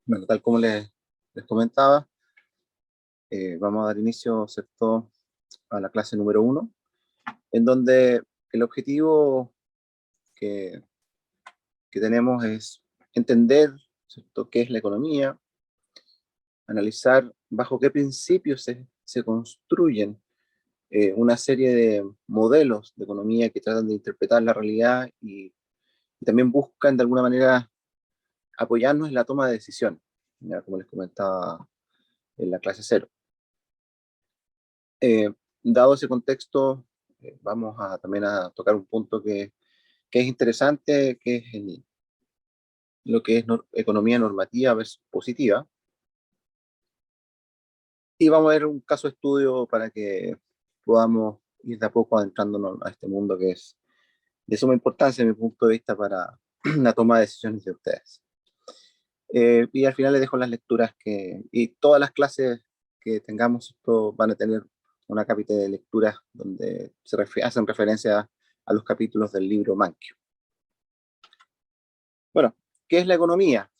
Bueno, tal como les comentaba, vamos a dar inicio, ¿cierto?, a la clase número uno, en donde el objetivo que, que tenemos es entender, ¿cierto?, qué es la economía, analizar bajo qué principios se construyen una serie de modelos de economía que tratan de interpretar la realidad y también buscan de alguna manera apoyarnos en la toma de decisiones, ya como les comentaba en la clase cero. Eh, Dado ese contexto, vamos a también a tocar un punto que es interesante, que es lo que es economía normativa versus positiva. Y vamos a ver un caso de estudio para que podamos ir de a poco adentrándonos a este mundo que es de suma importancia, desde mi punto de vista, para la toma de decisiones de ustedes. Y al final les dejo las lecturas y todas las clases que tengamos, esto van a tener una cápita de lecturas donde hacen referencia a los capítulos del libro Manquio. Bueno, ¿qué es la economía?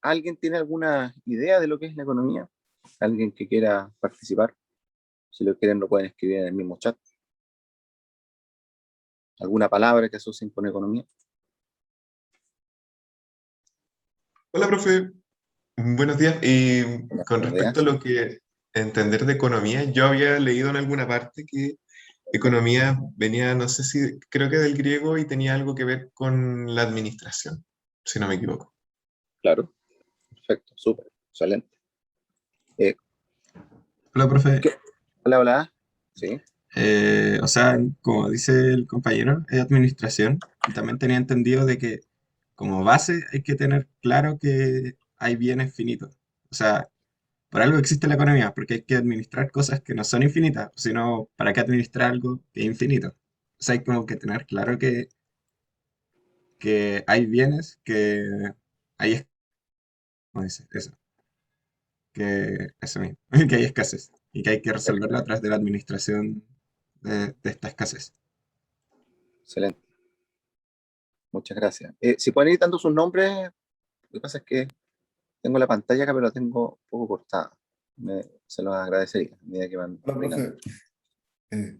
¿Alguien tiene alguna idea de lo que es la economía? ¿Alguien que quiera participar? Si lo quieren, lo pueden escribir en el mismo chat. ¿Alguna palabra que asocien con economía? Hola, profe. Buenos días. Y Buenos con buenos respecto a días. lo que entender de economía, yo había leído en alguna parte que economía venía, no sé si, creo que del griego y tenía algo que ver con la administración, si no me equivoco. Claro, perfecto, súper, excelente. Eh, Hola, profe. ¿Qué? Hola, hola. Sí, O sea, como dice el compañero, es administración. Y también tenía entendido de que como base hay que tener claro que hay bienes finitos. O sea, por algo existe la economía, porque hay que administrar cosas que no son infinitas. Si no, ¿para qué administrar algo que es infinito? O sea, hay como que tener claro que hay bienes, que hay, ¿cómo dice? Eso, que eso mismo, que hay escasez y que hay que resolverlo a través de la administración de esta escasez. excelente. Muchas gracias. Si pueden ir dando sus nombres, lo que pasa es que tengo la pantalla acá, pero la tengo un poco cortada. Se los agradecería a medida que van Hola, opinando. profe. Eh,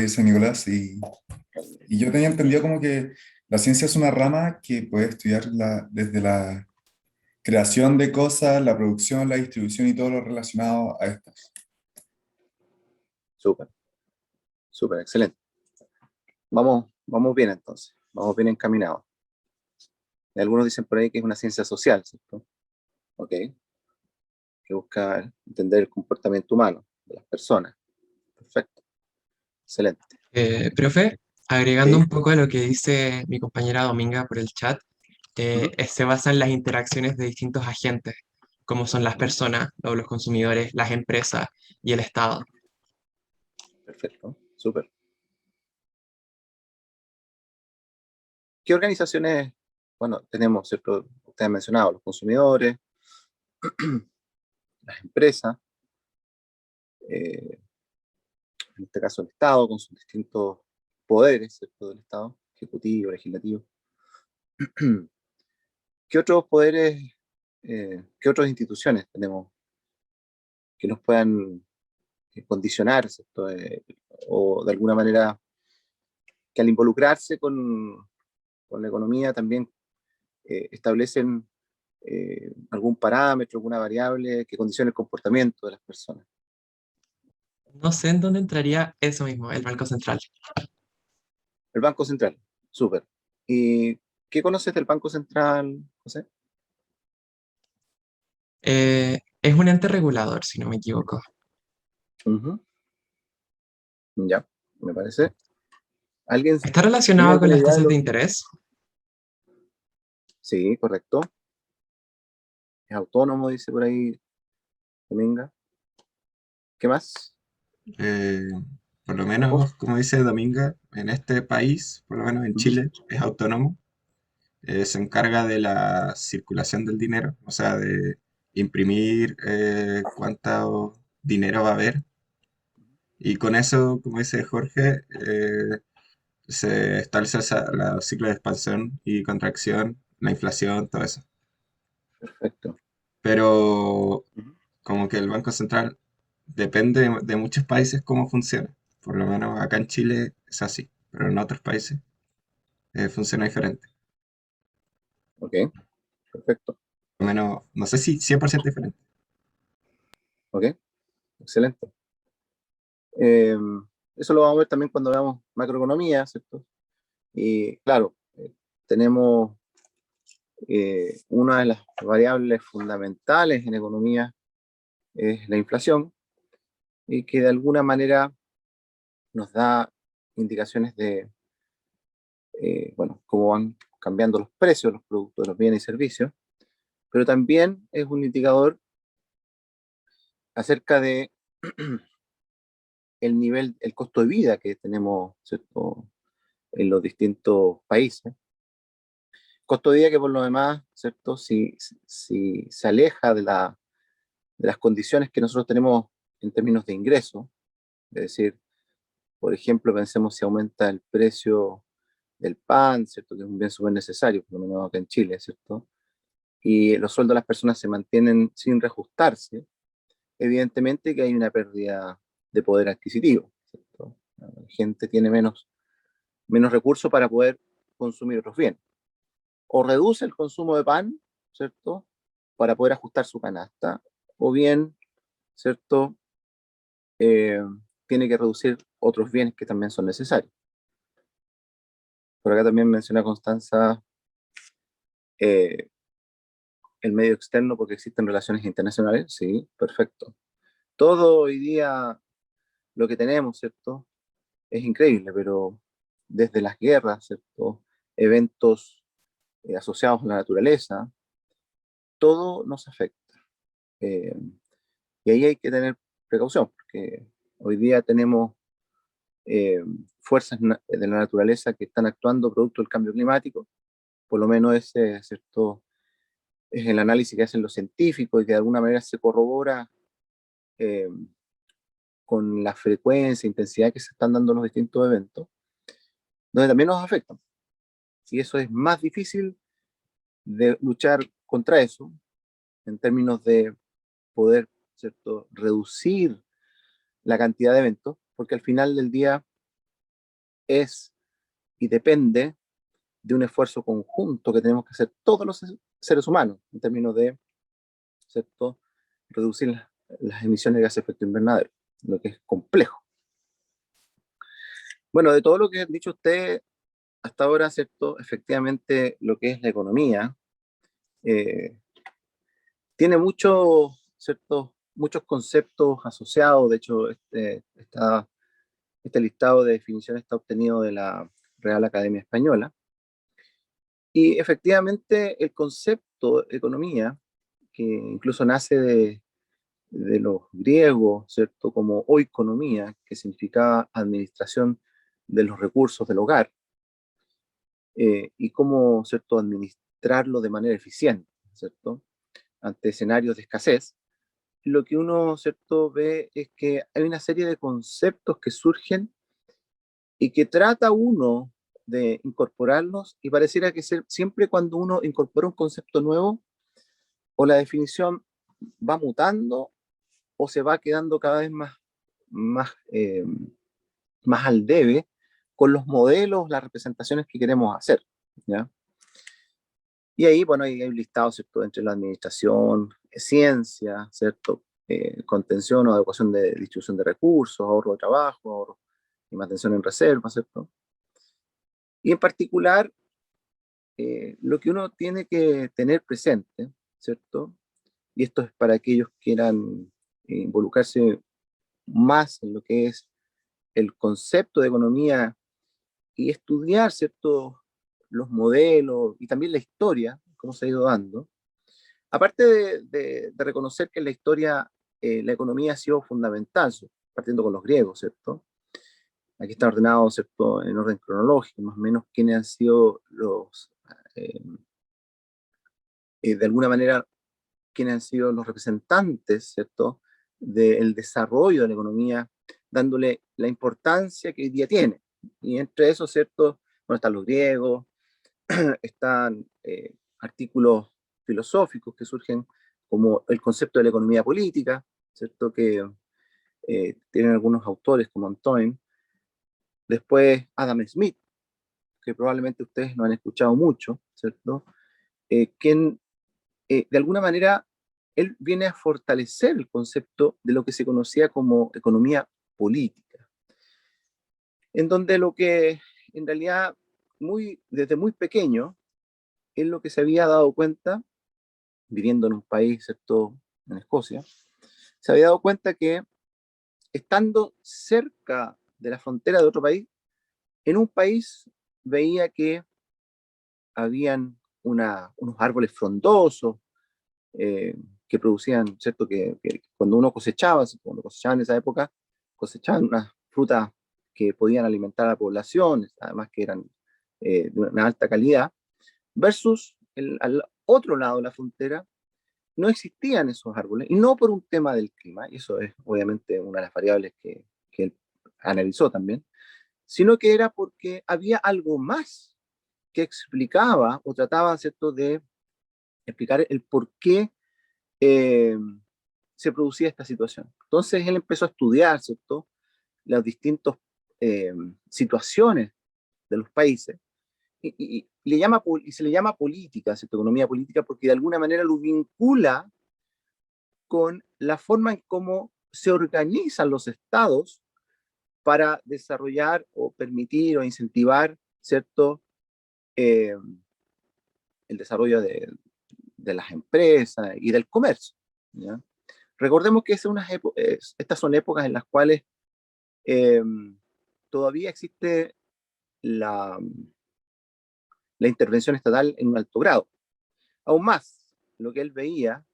soy Nicolás y yo tenía entendido como que la ciencia es una rama que puede estudiar desde la creación de cosas, la producción, la distribución y todo lo relacionado a estas. Súper, súper, excelente. Vamos bien entonces, vamos bien encaminados. Y algunos dicen por ahí que es una ciencia social, ¿cierto? Ok, que busca entender el comportamiento humano de las personas. Perfecto, excelente. Profe, agregando Sí, un poco a lo que dice mi compañera Dominga por el chat, ujú, se basa en las interacciones de distintos agentes, como son las ujú, personas, o los consumidores, las empresas y el Estado. perfecto, súper. ¿Qué organizaciones, bueno, tenemos, ¿cierto? Ustedes han mencionado los consumidores, las empresas, eh, en este caso el Estado, con sus distintos poderes, ¿cierto? Del Estado, ejecutivo, legislativo. ¿Qué otros poderes, qué otras instituciones tenemos que nos puedan condicionar, ¿cierto? O de alguna manera que al involucrarse con la economía también establecen algún parámetro, alguna variable que condicione el comportamiento de las personas? No sé en dónde entraría eso mismo, el Banco Central. El Banco Central, súper. ¿Y qué conoces del Banco Central, José? Es un ente regulador, si no me equivoco. Ujú, ya, me parece. ¿Alguien ¿Está tiene relacionado con alguna las idea de tasas de lo? interés? Sí, correcto. Es autónomo, dice por ahí Dominga. ¿Qué más? Eh, por lo Ojos. menos, como dice Dominga, en este país, por lo menos en Ujú, Chile, es autónomo. Se encarga de la circulación del dinero, o sea, de imprimir cuánto dinero va a haber. Y con eso, como dice Jorge, se establece los ciclos de expansión y contracción, la inflación, todo eso. Perfecto. pero Ujú. como que el Banco Central depende de muchos países cómo funciona. Por lo menos acá en Chile es así, pero en otros países funciona diferente. Ok, perfecto. Por lo menos, no sé si 100% diferente. Ok, excelente. Eh, Eso lo vamos a ver también cuando veamos macroeconomía, ¿cierto? Y claro, tenemos una de las variables fundamentales en economía es la inflación y que de alguna manera nos da indicaciones de, bueno, cómo van cambiando los precios de los productos, de los bienes y servicios, pero también es un indicador acerca de el nivel, el costo de vida que tenemos, ¿cierto? En los distintos países. Costo de vida que por lo demás, ¿cierto? Si se aleja de las condiciones que nosotros tenemos en términos de ingreso, es decir, por ejemplo, pensemos si aumenta el precio del pan, ¿cierto? Que es un bien súper necesario, por lo menos acá en Chile, ¿cierto? Y los sueldos de las personas se mantienen sin reajustarse, evidentemente que hay una pérdida de poder adquisitivo, ¿cierto? La gente tiene menos recursos para poder consumir otros bienes. O reduce el consumo de pan, ¿cierto? Para poder ajustar su canasta, o bien, ¿cierto? Eh, Tiene que reducir otros bienes que también son necesarios. Por acá también menciona Constanza eh, el medio externo porque existen relaciones internacionales, sí, perfecto. Todo hoy día lo que tenemos, ¿cierto? Es increíble, pero desde las guerras, ¿cierto? Eventos asociados a la naturaleza, todo nos afecta. Eh, y ahí hay que tener precaución, porque hoy día tenemos eh, fuerzas de la naturaleza que están actuando producto del cambio climático, por lo menos ese, ¿cierto? Es el análisis que hacen los científicos y que de alguna manera se corrobora eh, con la frecuencia e intensidad que se están dando los distintos eventos, donde también nos afectan. Y eso es más difícil de luchar contra eso en términos de poder, ¿cierto?, reducir la cantidad de eventos, porque al final del día es y depende de un esfuerzo conjunto que tenemos que hacer todos los seres humanos en términos de, ¿cierto?, reducir las emisiones de gases de efecto invernadero, lo que es complejo. Bueno, de todo lo que ha dicho usted hasta ahora, ¿cierto? Efectivamente, lo que es la economía eh, tiene muchos, ¿cierto? Muchos conceptos asociados. De hecho, este listado de definiciones está obtenido de la Real Academia Española. Y efectivamente, el concepto economía, que incluso nace de los griegos, ¿cierto? Como oikonomía, que significaba administración de los recursos del hogar, y cómo, ¿cierto?, administrarlo de manera eficiente, ¿cierto?, ante escenarios de escasez. Lo que uno, ¿cierto?, ve es que hay una serie de conceptos que surgen y que trata uno de incorporarlos y pareciera que siempre cuando uno incorpora un concepto nuevo, o la definición va mutando o se va quedando cada vez más, más al debe con los modelos, las representaciones que queremos hacer, ¿ya? Y ahí, bueno, hay un listado, ¿cierto?, entre la administración, ciencia, ¿cierto?, contención o adecuación de distribución de recursos, ahorro de trabajo, ahorro y mantención en reserva, ¿cierto? Y en particular, lo que uno tiene que tener presente, ¿cierto? Y esto es para aquellos que quieran involucrarse más en lo que es el concepto de economía y estudiar, ¿cierto?, los modelos y también la historia, cómo se ha ido dando. Aparte de reconocer que en la historia la economía ha sido fundamental, partiendo con los griegos, ¿cierto? Aquí está ordenado, ¿cierto?, en orden cronológico, más o menos quiénes han sido eh, de alguna manera, quiénes han sido los representantes, ¿cierto?, del desarrollo de la economía, dándole la importancia que hoy día tiene. Y entre esos, ¿cierto?, bueno, están los griegos, están artículos filosóficos que surgen, como el concepto de la economía política, ¿cierto? Que tienen algunos autores como Antoine. Después Adam Smith, que probablemente ustedes no han escuchado mucho, ¿cierto? Quien de alguna manera él viene a fortalecer el concepto de lo que se conocía como economía política, en donde lo que en realidad desde muy pequeño, él lo que se había dado cuenta, viviendo en un país, ¿cierto? En Escocia, se había dado cuenta que estando cerca de la frontera de otro país, en un país veía que habían unos árboles frondosos, que producían, ¿cierto? Que cuando uno cosechaba, cuando cosechaban en esa época, cosechaban unas frutas que podían alimentar a la población, además que eran de una alta calidad, versus al otro lado de la frontera no existían esos árboles, y no por un tema del clima, y eso es obviamente una de las variables que él analizó también, sino que era porque había algo más que explicaba o trataba, ¿cierto?, de explicar el por qué eh, se producía esta situación. Entonces él empezó a estudiar, ¿cierto?, las distintas situaciones de los países y se le llama política, ¿cierto?, economía política, porque de alguna manera lo vincula con la forma en cómo se organizan los estados para desarrollar o permitir o incentivar, ¿cierto?, eh, el desarrollo de las empresas y del comercio, ¿ya? Recordemos que estas son épocas en las cuales eh, todavía existe la, la intervención estatal en un alto grado. Aún más, lo que él veía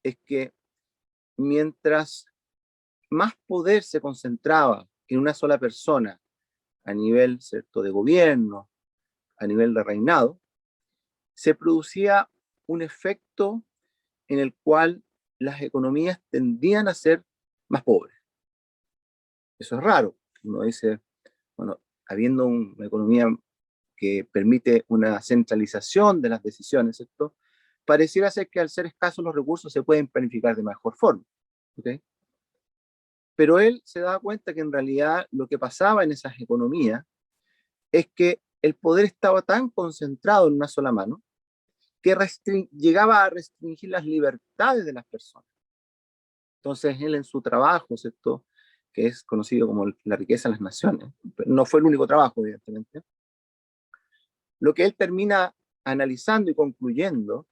es que mientras más poder se concentraba en una sola persona a nivel, ¿cierto?, de gobierno, a nivel de reinado, se producía un efecto en el cual las economías tendían a ser más pobres. Eso es raro. Uno dice, bueno, habiendo una economía que permite una centralización de las decisiones, ¿cierto?, pareciera ser que al ser escasos los recursos se pueden planificar de mejor forma, ¿okay? Pero él se daba cuenta que en realidad lo que pasaba en esas economías es que el poder estaba tan concentrado en una sola mano que llegaba a restringir las libertades de las personas. Entonces él en su trabajo, ¿cierto?, que es conocido como La riqueza de las naciones, no fue el único trabajo, evidentemente, lo que él termina analizando y concluyendo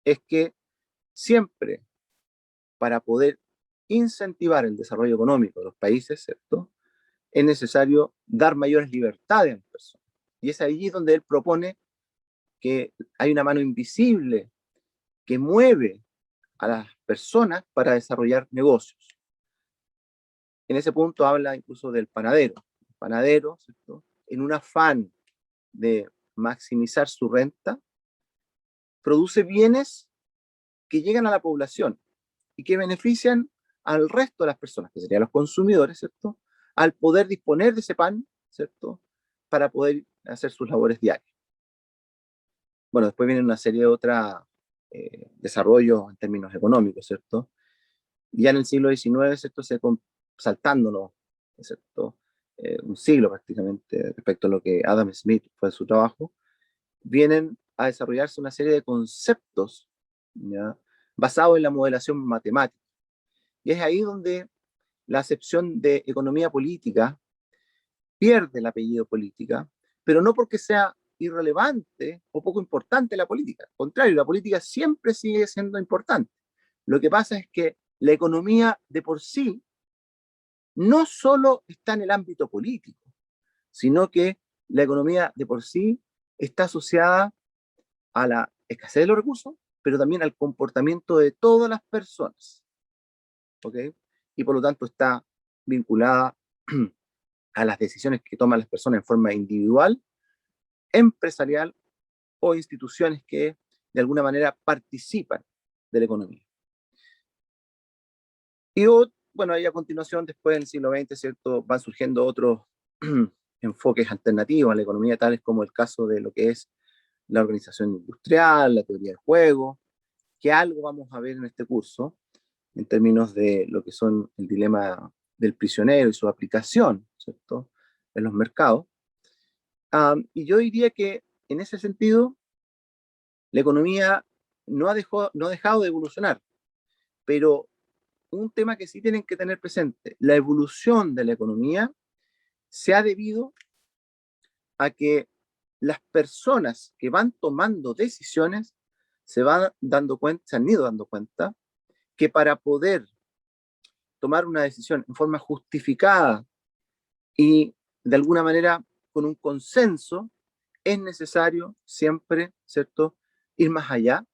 es que siempre para poder incentivar el desarrollo económico de los países, ¿cierto?, es necesario dar mayores libertades a las personas. Y es allí donde él propone que hay una mano invisible que mueve a las personas para desarrollar negocios. En ese punto habla incluso del panadero. El panadero, ¿cierto?, en un afán de maximizar su renta, produce bienes que llegan a la población y que benefician al resto de las personas, que serían los consumidores, ¿cierto?, al poder disponer de ese pan, ¿cierto?, para poder hacer sus labores diarias. Bueno, después viene una serie de otros desarrollos en términos económicos, ¿cierto? Y ya en el siglo XIX, ¿cierto?, saltándonos, ¿cierto?, un siglo prácticamente respecto a lo que Adam Smith fue su trabajo, vienen a desarrollarse una serie de conceptos, ¿ya?, basados en la modelación matemática. Y es ahí donde la acepción de economía política pierde el apellido política, pero no porque sea irrelevante o poco importante la política. Al contrario, la política siempre sigue siendo importante. Lo que pasa es que la economía de por sí no solo está en el ámbito político, sino que la economía de por sí está asociada a la escasez de los recursos, pero también al comportamiento de todas las personas, ¿ok? Y por lo tanto está vinculada a las decisiones que toman las personas en forma individual, empresarial o instituciones que de alguna manera participan de la economía. Y bueno, ahí a continuación, después del siglo XX, ¿cierto?, van surgiendo otros enfoques alternativos a la economía, tales como el caso de lo que es la organización industrial, la teoría del juego, que algo vamos a ver en este curso en términos de lo que son el dilema del prisionero y su aplicación, ¿cierto?, en los mercados. Y yo diría que en ese sentido la economía no ha dejado de evolucionar, pero un tema que sí tienen que tener presente, la evolución de la economía se ha debido a que las personas que van tomando decisiones se han ido dando cuenta que para poder tomar una decisión en forma justificada y de alguna manera con un consenso, es necesario siempre, ¿cierto?, ir más allá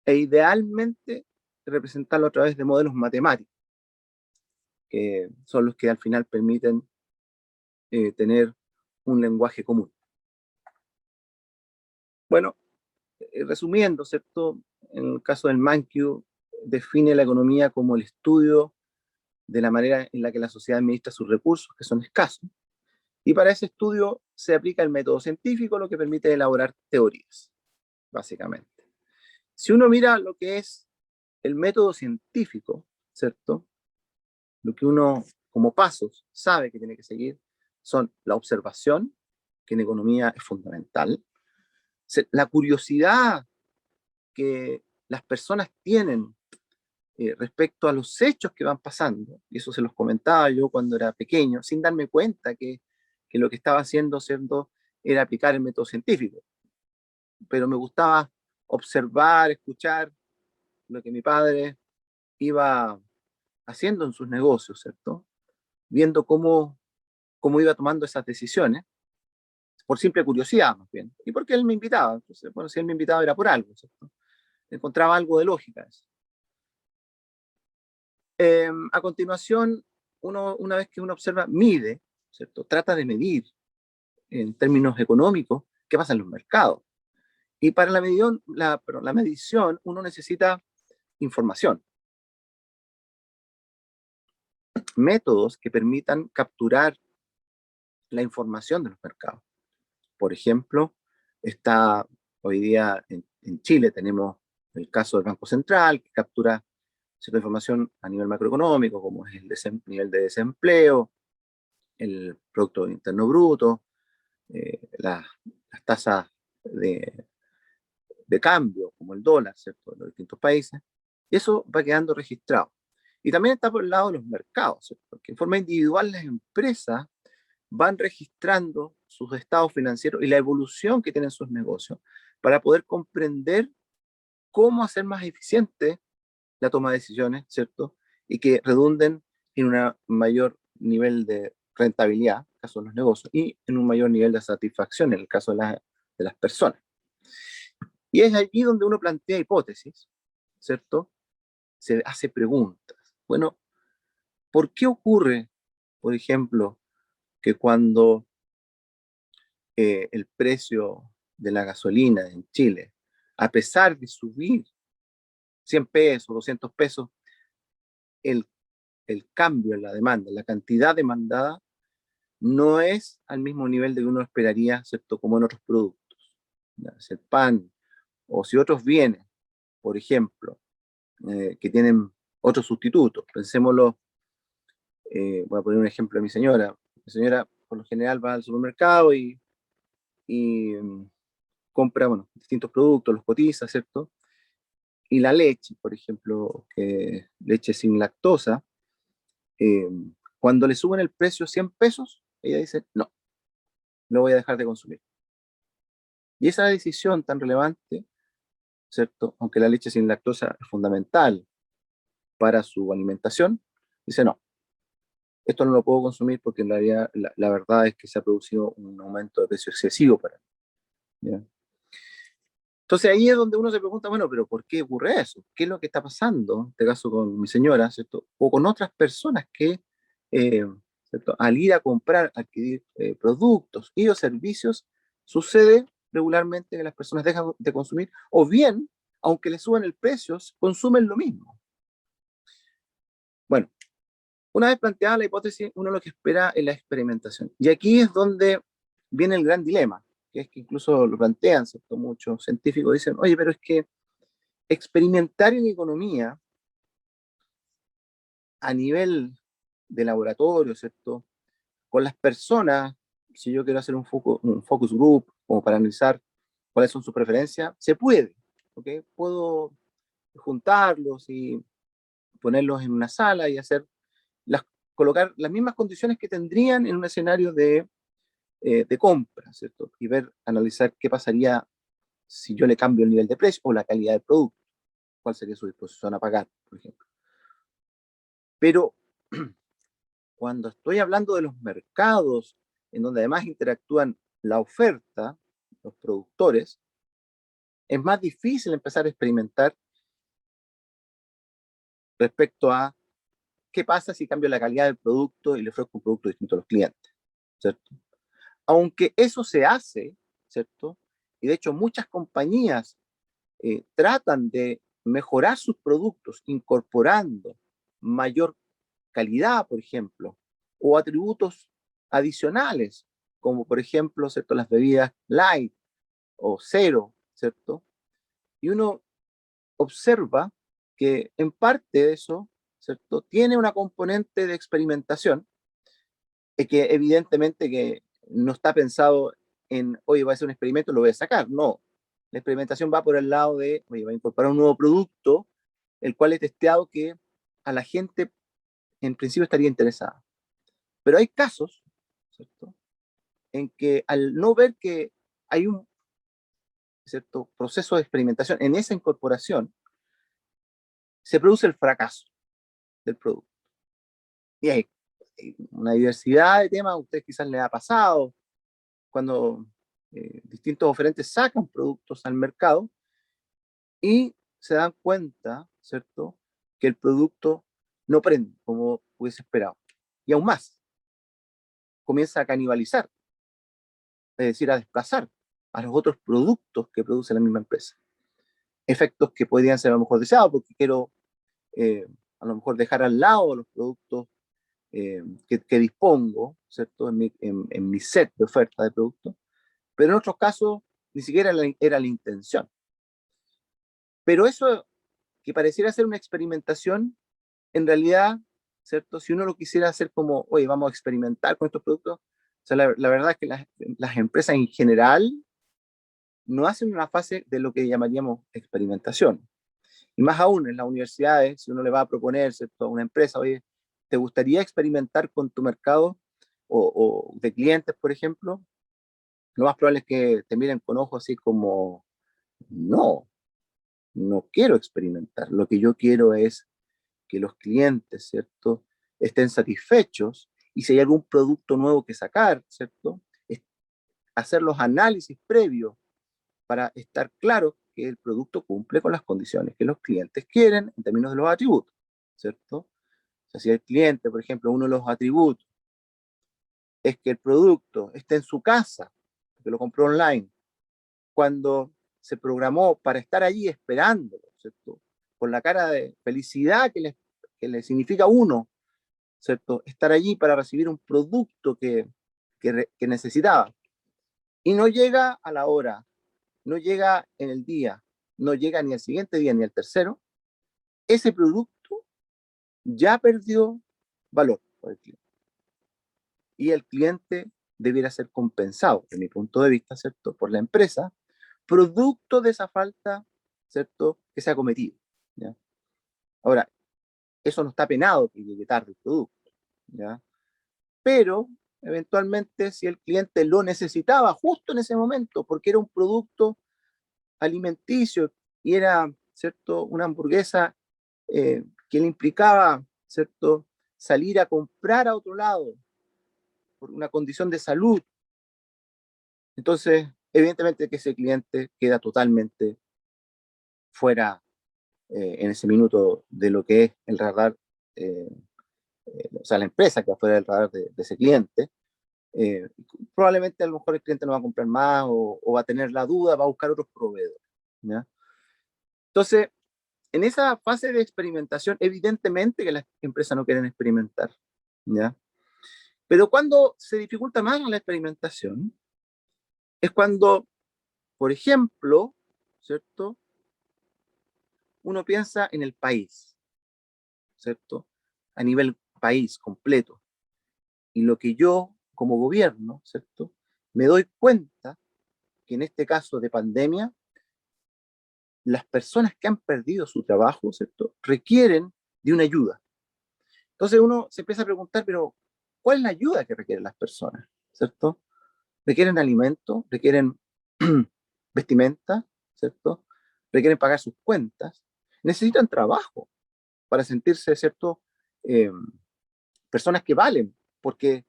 e idealmente representarlo a través de modelos matemáticos, que son los que al final permiten tener un lenguaje común. Bueno, resumiendo, ¿cierto?, en el caso del Mankiw, define la economía como el estudio de la manera en la que la sociedad administra sus recursos, que son escasos, y para ese estudio se aplica el método científico, lo que permite elaborar teorías, básicamente. Si uno mira lo que es el método científico, ¿cierto?, lo que uno, como pasos, sabe que tiene que seguir son la observación, que en economía es fundamental, la curiosidad que las personas tienen respecto a los hechos que van pasando, y eso se los comentaba yo cuando era pequeño, sin darme cuenta que lo que estaba haciendo era aplicar el método científico, pero me gustaba observar, escuchar lo que mi padre iba haciendo en sus negocios, ¿cierto? Viendo cómo iba tomando esas decisiones, por simple curiosidad más bien, y porque él me invitaba. Entonces, bueno, si él me invitaba era por algo, ¿cierto? Encontraba algo de lógica eso. A continuación, una vez que uno observa, mide, ¿cierto?, trata de medir en términos económicos qué pasa en los mercados. Y para la medición uno necesita información, métodos que permitan capturar la información de los mercados. Por ejemplo, está hoy día en Chile tenemos el caso del Banco Central, que captura cierta información a nivel macroeconómico, como es el nivel de desempleo, el Producto Interno Bruto, las tasas de cambio, como el dólar, ¿cierto?, de los distintos países. Eso va quedando registrado. Y también está por el lado de los mercados, ¿cierto?, porque en forma individual las empresas van registrando sus estados financieros y la evolución que tienen sus negocios para poder comprender cómo hacer más eficiente la toma de decisiones, ¿cierto?, y que redunden en un mayor nivel de rentabilidad, en el caso de los negocios, y en un mayor nivel de satisfacción, en el caso de las personas. Y es allí donde uno plantea hipótesis, ¿cierto? Se hace preguntas. Bueno, ¿por qué ocurre, por ejemplo, que cuando el precio de la gasolina en Chile, a pesar de subir 100 pesos, 200 pesos, el, el cambio en la demanda, la cantidad demandada, no es al mismo nivel de que uno esperaría, ¿cierto?, como en otros productos? ¿Ya? El pan, o si otros bienes, por ejemplo, que tienen otros sustitutos. Pensémoslo, voy a poner un ejemplo de mi señora. Mi señora, por lo general, va al supermercado y compra, bueno, distintos productos, los cotiza, ¿cierto? Y la leche, por ejemplo, leche sin lactosa, eh, cuando le suben el precio 100 pesos, ella dice, no, lo voy a dejar de consumir. Y esa decisión tan relevante, ¿cierto?, aunque la leche sin lactosa es fundamental para su alimentación, dice, no, esto no lo puedo consumir porque en realidad la verdad es que se ha producido un aumento de precio excesivo para mí, ¿ya? Entonces ahí es donde uno se pregunta, bueno, pero ¿por qué ocurre eso? ¿Qué es lo que está pasando, en este caso con mi señora, ¿cierto?, o con otras personas que, ¿cierto?, al ir a comprar, adquirir productos y o servicios, sucede regularmente que las personas dejan de consumir, o bien, aunque les suban el precio, consumen lo mismo. Bueno, una vez planteada la hipótesis, uno lo que espera es la experimentación. Y aquí es donde viene el gran dilema, que es que incluso lo plantean, ¿cierto? Muchos científicos dicen, oye, pero es que experimentar en economía a nivel de laboratorio, ¿cierto? Con las personas, si yo quiero hacer un focus group, como para analizar cuáles son sus preferencias, se puede, ¿ok? Puedo juntarlos y ponerlos en una sala y colocar las mismas condiciones que tendrían en un escenario de compra, ¿cierto? Y analizar qué pasaría si yo le cambio el nivel de precio o la calidad del producto, cuál sería su disposición a pagar, por ejemplo. Pero cuando estoy hablando de los mercados, en donde además interactúan la oferta, los productores, es más difícil empezar a experimentar respecto a qué pasa si cambio la calidad del producto y le ofrezco un producto distinto a los clientes, ¿cierto? Aunque eso se hace, ¿cierto? Y de hecho muchas compañías tratan de mejorar sus productos incorporando mayor calidad, por ejemplo, o atributos adicionales, como por ejemplo, ¿cierto? Las bebidas light o cero, ¿cierto? Y uno observa que en parte de eso, ¿cierto? Tiene una componente de experimentación, que evidentemente que no está pensado en, oye, voy a hacer un experimento, lo voy a sacar. No, la experimentación va por el lado de, oye, voy a incorporar un nuevo producto, el cual he testeado que a la gente en principio estaría interesada. Pero hay casos, ¿cierto? En que al no ver que hay un, ¿cierto?, proceso de experimentación en esa incorporación, se produce el fracaso del producto. Y hay una diversidad de temas, a ustedes quizás les ha pasado, cuando distintos oferentes sacan productos al mercado y se dan cuenta, ¿cierto?, que el producto no prende como hubiese esperado. Y aún más, comienza a canibalizar, es decir, a desplazar a los otros productos que produce la misma empresa. Efectos que podrían ser a lo mejor deseados, porque quiero a lo mejor dejar al lado los productos que dispongo, ¿cierto?, en mi set de oferta de productos, pero en otros casos ni siquiera era la intención. Pero eso que pareciera ser una experimentación, en realidad, ¿cierto? Si uno lo quisiera hacer como, oye, vamos a experimentar con estos productos, o sea, la verdad es que las empresas en general no hacen una fase de lo que llamaríamos experimentación. Y más aún en las universidades, si uno le va a proponer, ¿cierto?, a una empresa, oye, ¿te gustaría experimentar con tu mercado o de clientes, por ejemplo? Lo más probable es que te miren con ojos así como, no, no quiero experimentar. Lo que yo quiero es que los clientes, ¿cierto?, estén satisfechos y si hay algún producto nuevo que sacar, ¿cierto?, es hacer los análisis previos para estar claro que el producto cumple con las condiciones que los clientes quieren en términos de los atributos, ¿cierto? O sea, si el cliente, por ejemplo, uno de los atributos es que el producto esté en su casa, que lo compró online, cuando se programó para estar allí esperándolo, ¿cierto? Con la cara de felicidad que le significa a uno, ¿cierto? Estar allí para recibir un producto que necesitaba. Y no llega a la hora, no llega en el día, no llega ni al siguiente día ni al tercero, ese producto ya perdió valor por el cliente. Y el cliente debiera ser compensado, desde mi punto de vista, ¿cierto?, por la empresa, producto de esa falta, ¿cierto?, que se ha cometido, ¿ya? Ahora, eso no está penado que llegue tarde el producto, ¿ya? Pero, eventualmente, si el cliente lo necesitaba justo en ese momento, porque era un producto alimenticio y era, ¿cierto?, una hamburguesa que le implicaba, ¿cierto?, salir a comprar a otro lado por una condición de salud. Entonces, evidentemente que ese cliente queda totalmente fuera en ese minuto de lo que es el radar, eh, o sea, la empresa que va fuera del radar de ese cliente. Eh, Probablemente a lo mejor el cliente no va a comprar más o va a tener la duda, va a buscar otros proveedores, ¿ya? Entonces, en esa fase de experimentación, evidentemente que las empresas no quieren experimentar, ¿ya? Pero cuando se dificulta más la experimentación, es cuando, por ejemplo, ¿cierto? Uno piensa en el país, ¿cierto? A nivel país completo. Y lo que yo, como gobierno, ¿cierto? Me doy cuenta que en este caso de pandemia, las personas que han perdido su trabajo, ¿cierto? Requieren de una ayuda. Entonces uno se empieza a preguntar, pero ¿cuál es la ayuda que requieren las personas? ¿Cierto? Requieren alimento, requieren vestimenta, ¿cierto? Requieren pagar sus cuentas, necesitan trabajo para sentirse, ¿cierto? Eh, Personas que valen, porque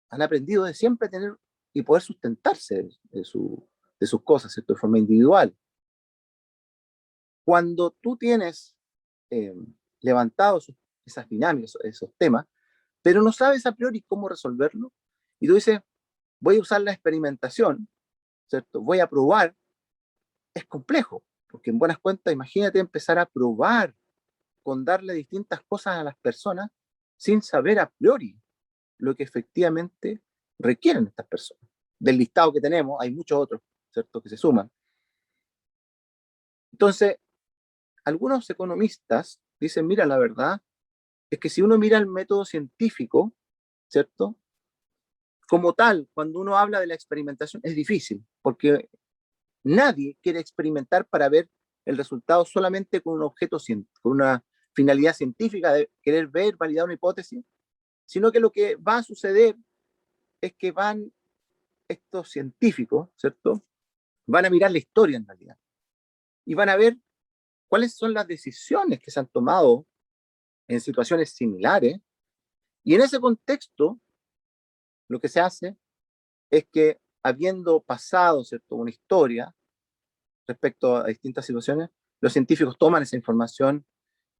han aprendido de siempre tener y poder sustentarse de sus cosas, ¿cierto? De forma individual. Cuando tú tienes eh, levantado esas dinámicas, esos temas, pero no sabes a priori cómo resolverlo, y tú dices, voy a usar la experimentación, ¿cierto? Voy a probar, es complejo, porque en buenas cuentas, imagínate empezar a probar con darle distintas cosas a las personas sin saber a priori lo que efectivamente requieren estas personas. Del listado que tenemos, hay muchos otros, ¿cierto?, que se suman. Entonces, algunos economistas dicen, mira, la verdad es que si uno mira el método científico, ¿cierto? Como tal, cuando uno habla de la experimentación, es difícil, porque nadie quiere experimentar para ver el resultado solamente con un objeto, con una finalidad científica de querer ver, validar una hipótesis, sino que lo que va a suceder es que van estos científicos, ¿cierto? Van a mirar la historia en realidad y van a ver cuáles son las decisiones que se han tomado en situaciones similares, y en ese contexto lo que se hace es que, habiendo pasado, ¿cierto?, una historia respecto a distintas situaciones, los científicos toman esa información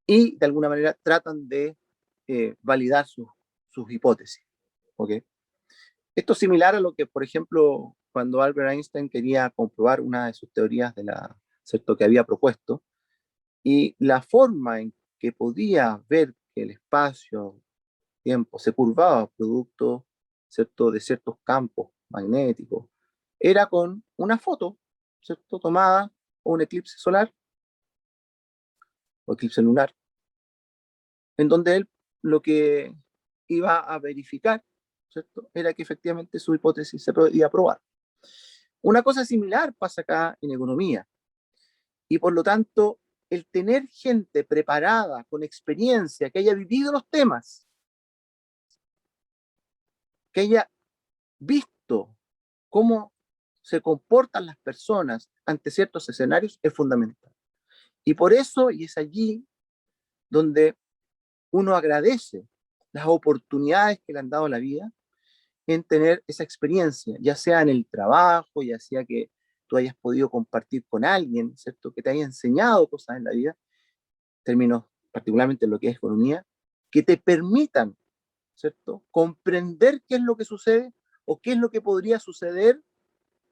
y de alguna manera tratan de validar sus hipótesis. ¿Okay? Esto es similar a lo que, por ejemplo, cuando Albert Einstein quería comprobar una de sus teorías ¿cierto?, que había propuesto, y la forma en que podía ver que el espacio-tiempo se curvaba producto, ¿cierto?, de ciertos campos magnéticos, era con una foto, ¿cierto?, tomada, o un eclipse solar o eclipse lunar, en donde él lo que iba a verificar, ¿cierto?, era que efectivamente su hipótesis se podía probar. Una cosa similar pasa acá en economía, y por lo tanto, el tener gente preparada, con experiencia, que haya vivido los temas, que haya visto cómo se comportan las personas ante ciertos escenarios, es fundamental. Y por eso, y es allí donde uno agradece las oportunidades que le han dado la vida en tener esa experiencia, ya sea en el trabajo, ya sea que tú hayas podido compartir con alguien, ¿cierto?, que te haya enseñado cosas en la vida, términos particularmente en lo que es economía, que te permitan, ¿cierto?, comprender qué es lo que sucede o qué es lo que podría suceder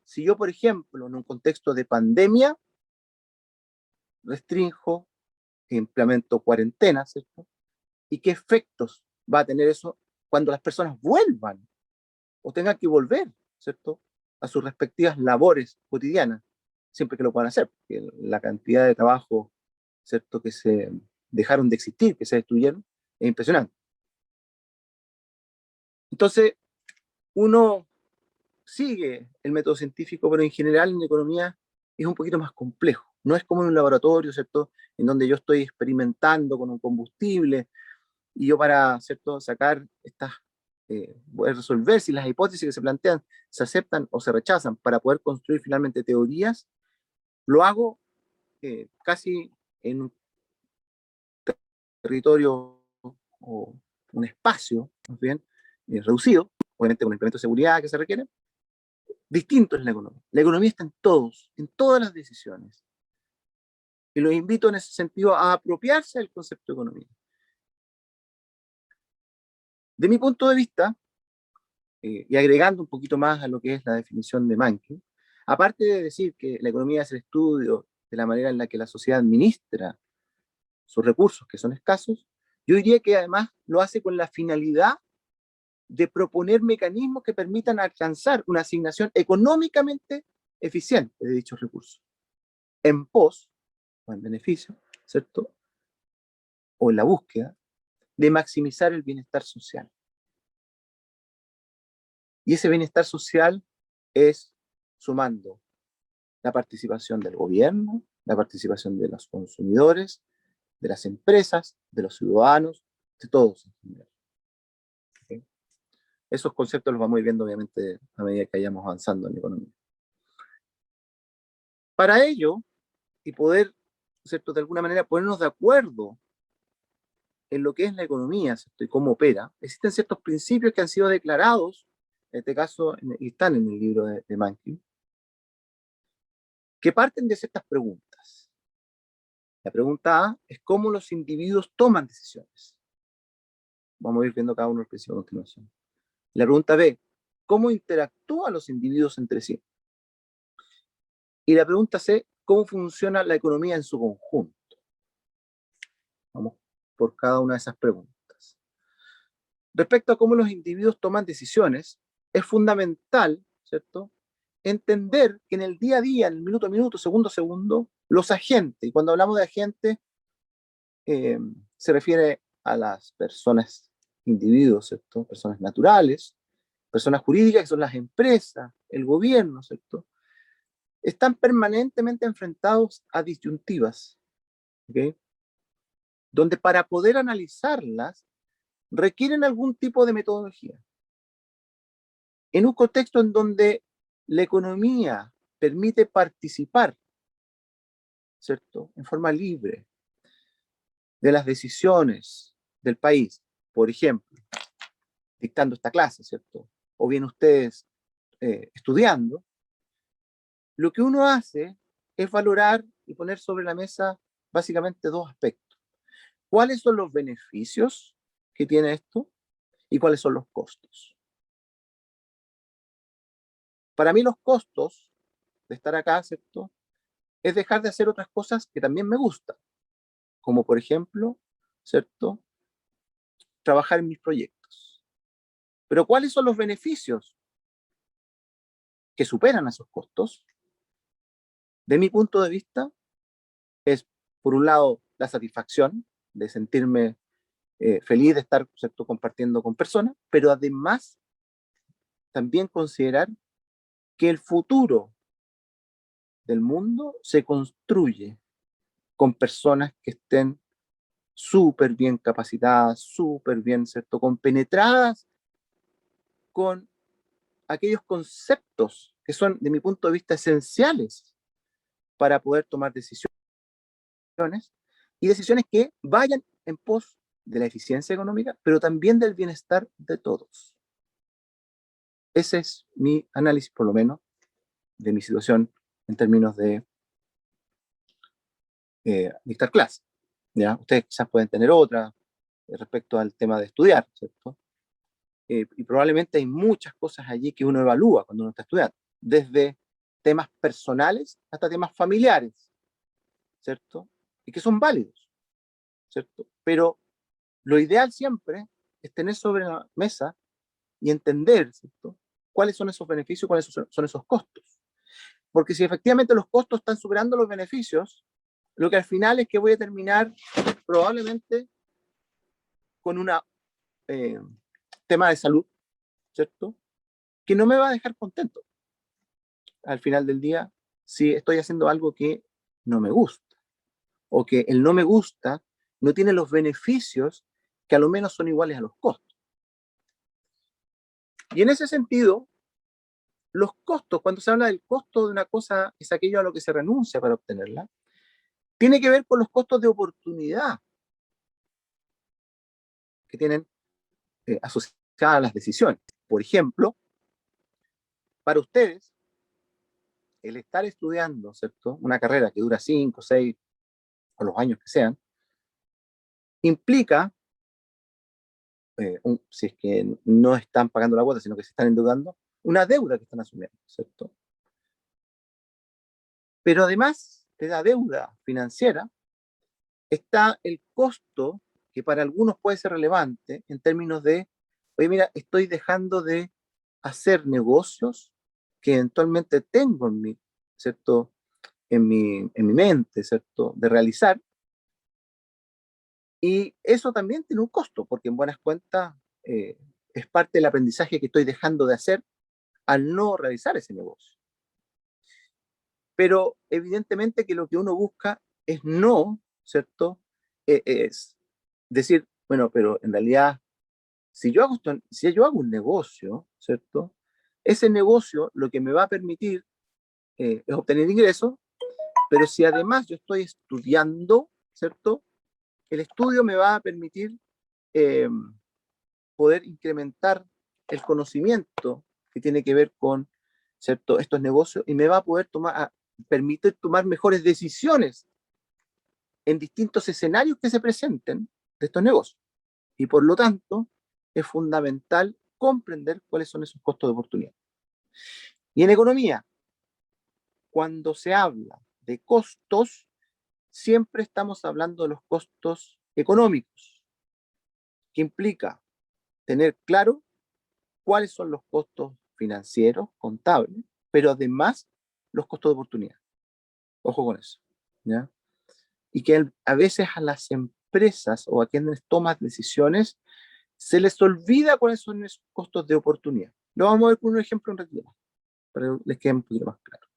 si yo, por ejemplo, en un contexto de pandemia, restringo, implemento cuarentena, ¿cierto? Y qué efectos va a tener eso cuando las personas vuelvan o tengan que volver, ¿cierto?, a sus respectivas labores cotidianas, siempre que lo puedan hacer, porque la cantidad de trabajo, ¿cierto?, que se dejaron de existir, que se destruyeron, es impresionante. Entonces, uno sigue el método científico, pero en general en economía es un poquito más complejo. No es como en un laboratorio, ¿cierto?, en donde yo estoy experimentando con un combustible y yo para, ¿cierto?, sacar estas, poder resolver si las hipótesis que se plantean se aceptan o se rechazan para poder construir finalmente teorías, lo hago casi en un territorio o un espacio, más bien, reducido, obviamente con el implemento de seguridad que se requiere. Distinto es la economía. La economía está en todas las decisiones. Y los invito en ese sentido a apropiarse del concepto de economía. De mi punto de vista, y agregando un poquito más a lo que es la definición de Mankey, aparte de decir que la economía es el estudio de la manera en la que la sociedad administra sus recursos, que son escasos, yo diría que además lo hace con la finalidad de proponer mecanismos que permitan alcanzar una asignación económicamente eficiente de dichos recursos, en pos o en beneficio, ¿cierto? O en la búsqueda de maximizar el bienestar social. Y ese bienestar social es sumando la participación del gobierno, la participación de los consumidores, de las empresas, de los ciudadanos, de todos en general. ¿Okay? Esos conceptos los vamos a ir viendo, obviamente, a medida que vayamos avanzando en la economía. Para ello, y poder, ¿cierto?, de alguna manera ponernos de acuerdo en lo que es la economía, ¿cierto?, y cómo opera, existen ciertos principios que han sido declarados, en este caso, y están en el libro de Mankey, que parten de ciertas preguntas. La pregunta A es cómo los individuos toman decisiones. Vamos a ir viendo cada uno de los principios a continuación. La pregunta B, ¿cómo interactúan los individuos entre sí? Y la pregunta C, ¿cómo funciona la economía en su conjunto? Vamos por cada una de esas preguntas. Respecto a cómo los individuos toman decisiones, es fundamental, ¿cierto?, entender que en el día a día, en el minuto a minuto, segundo a segundo, los agentes, y cuando hablamos de agentes, se refiere a las personas, individuos, ¿cierto?, personas naturales, personas jurídicas, que son las empresas, el gobierno, ¿cierto?, están permanentemente enfrentados a disyuntivas, ¿okay?, donde para poder analizarlas requieren algún tipo de metodología. En un contexto en donde la economía permite participar, ¿cierto?, en forma libre de las decisiones del país, por ejemplo, dictando esta clase, ¿cierto?, o bien ustedes estudiando, lo que uno hace es valorar y poner sobre la mesa básicamente dos aspectos. ¿Cuáles son los beneficios que tiene esto y cuáles son los costos? Para mí los costos de estar acá, ¿cierto?, es dejar de hacer otras cosas que también me gustan, como por ejemplo, ¿cierto?, trabajar en mis proyectos. Pero ¿cuáles son los beneficios que superan a esos costos? De mi punto de vista, es, por un lado, la satisfacción de sentirme feliz de estar, ¿cierto?, compartiendo con personas, pero además también considerar que el futuro del mundo se construye con personas que estén súper bien capacitadas, súper bien, ¿cierto?, compenetradas con aquellos conceptos que son, de mi punto de vista, esenciales para poder tomar decisiones, y decisiones que vayan en pos de la eficiencia económica, pero también del bienestar de todos. Ese es mi análisis, por lo menos, de mi situación en términos de dictar clases. ¿Ya? Ustedes quizás pueden tener otra respecto al tema de estudiar, ¿cierto? Y probablemente hay muchas cosas allí que uno evalúa cuando uno está estudiando, desde temas personales hasta temas familiares, ¿cierto? Y que son válidos, ¿cierto? Pero lo ideal siempre es tener sobre la mesa y entender, ¿cierto?, cuáles son esos beneficios, cuáles son esos costos. Porque si efectivamente los costos están superando los beneficios, lo que al final es que voy a terminar probablemente con un tema de salud, ¿cierto?, que no me va a dejar contento al final del día si estoy haciendo algo que no me gusta, o que el no me gusta no tiene los beneficios que a lo menos son iguales a los costos. Y en ese sentido, los costos, cuando se habla del costo de una cosa, es aquello a lo que se renuncia para obtenerla, tiene que ver con los costos de oportunidad que tienen asociadas a las decisiones. Por ejemplo, para ustedes, el estar estudiando, ¿cierto?, una carrera que dura 5, 6 o los años que sean, implica, si es que no están pagando la cuota, sino que se están endeudando, una deuda que están asumiendo, ¿cierto? Pero además de la deuda financiera, está el costo que para algunos puede ser relevante en términos de oye, mira, estoy dejando de hacer negocios que eventualmente tengo en mi, ¿cierto? En mi mente, ¿cierto? De realizar. Y eso también tiene un costo, porque en buenas cuentas es parte del aprendizaje que estoy dejando de hacer al no realizar ese negocio. Pero evidentemente que lo que uno busca es no, ¿cierto? Es decir, bueno, pero en realidad, si yo hago un negocio, ¿cierto? Ese negocio lo que me va a permitir es obtener ingresos, pero si además yo estoy estudiando, ¿cierto? El estudio me va a permitir eh, poder incrementar el conocimiento que tiene que ver con, ¿cierto? Estos negocios y me va a poder permitir tomar mejores decisiones en distintos escenarios que se presenten de estos negocios. Y por lo tanto, es fundamental comprender cuáles son esos costos de oportunidad. Y en economía, cuando se habla de costos, siempre estamos hablando de los costos económicos, que implica tener claro cuáles son los costos financieros, contables, pero además los costos de oportunidad. Ojo con eso, ¿ya? Y que a veces a las empresas o a quienes toman decisiones se les olvida cuáles son esos costos de oportunidad. Lo vamos a ver con un ejemplo en realidad, para que les quede un poquito más claro.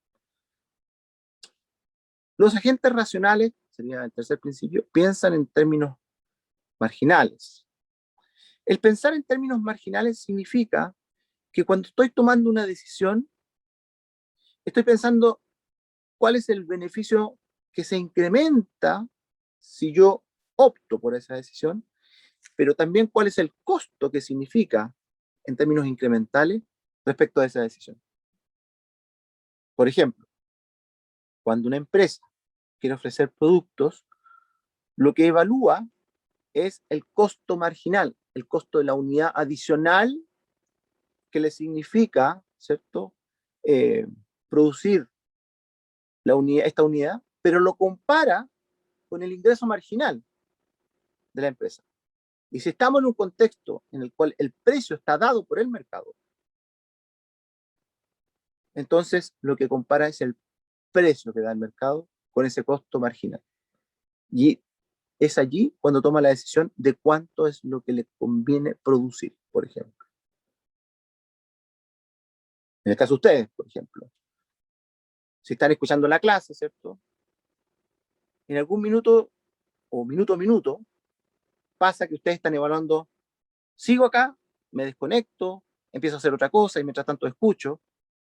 Los agentes racionales, sería el tercer principio, piensan en términos marginales. El pensar en términos marginales significa que cuando estoy tomando una decisión, estoy pensando cuál es el beneficio que se incrementa si yo opto por esa decisión, pero también cuál es el costo que significa en términos incrementales respecto a esa decisión. Por ejemplo, cuando una empresa quiere ofrecer productos, lo que evalúa es el costo marginal, el costo de la unidad adicional que le significa, ¿cierto? Producir esta unidad, pero lo compara con el ingreso marginal de la empresa. Y si estamos en un contexto en el cual el precio está dado por el mercado, entonces lo que compara es el precio que da el mercado con ese costo marginal. Y es allí cuando toma la decisión de cuánto es lo que le conviene producir, por ejemplo. En el caso de ustedes, por ejemplo, si están escuchando la clase, ¿cierto? En algún minuto o minuto a minuto pasa que ustedes están evaluando, sigo acá, me desconecto, empiezo a hacer otra cosa y mientras tanto escucho.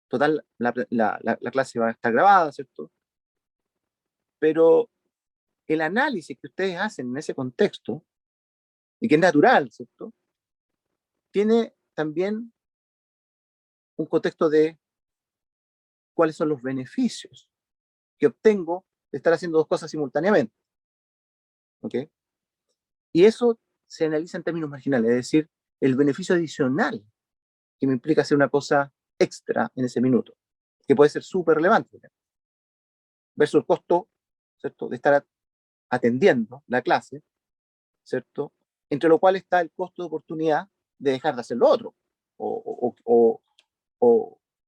Total, la clase va a estar grabada, ¿cierto? Pero el análisis que ustedes hacen en ese contexto, y que es natural, ¿cierto? Tiene también un contexto de cuáles son los beneficios que obtengo de estar haciendo dos cosas simultáneamente. ¿Ok? Y eso se analiza en términos marginales, es decir, el beneficio adicional que me implica hacer una cosa extra en ese minuto, que puede ser súper relevante, versus el costo, ¿cierto?, de estar atendiendo la clase, ¿cierto? Entre lo cual está el costo de oportunidad de dejar de hacer lo otro, o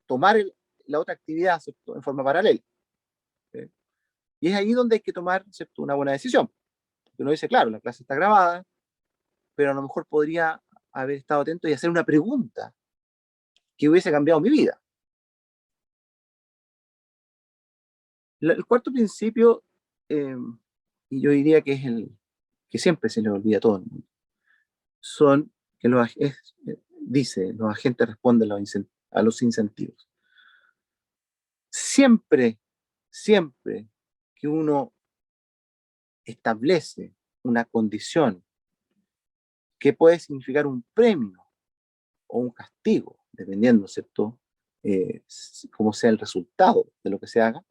tomar la otra actividad, ¿cierto?, en forma paralela. ¿Sí? Y es ahí donde hay que tomar, ¿cierto?, una buena decisión. Uno dice, claro, la clase está grabada, pero a lo mejor podría haber estado atento y hacer una pregunta que hubiese cambiado mi vida. El cuarto principio, y yo diría que es el que siempre se le olvida a todo el mundo, son que dice, los agentes responden a los incentivos. Siempre, siempre que uno establece una condición que puede significar un premio o un castigo, dependiendo, ¿cierto?, cómo sea el resultado de lo que se haga,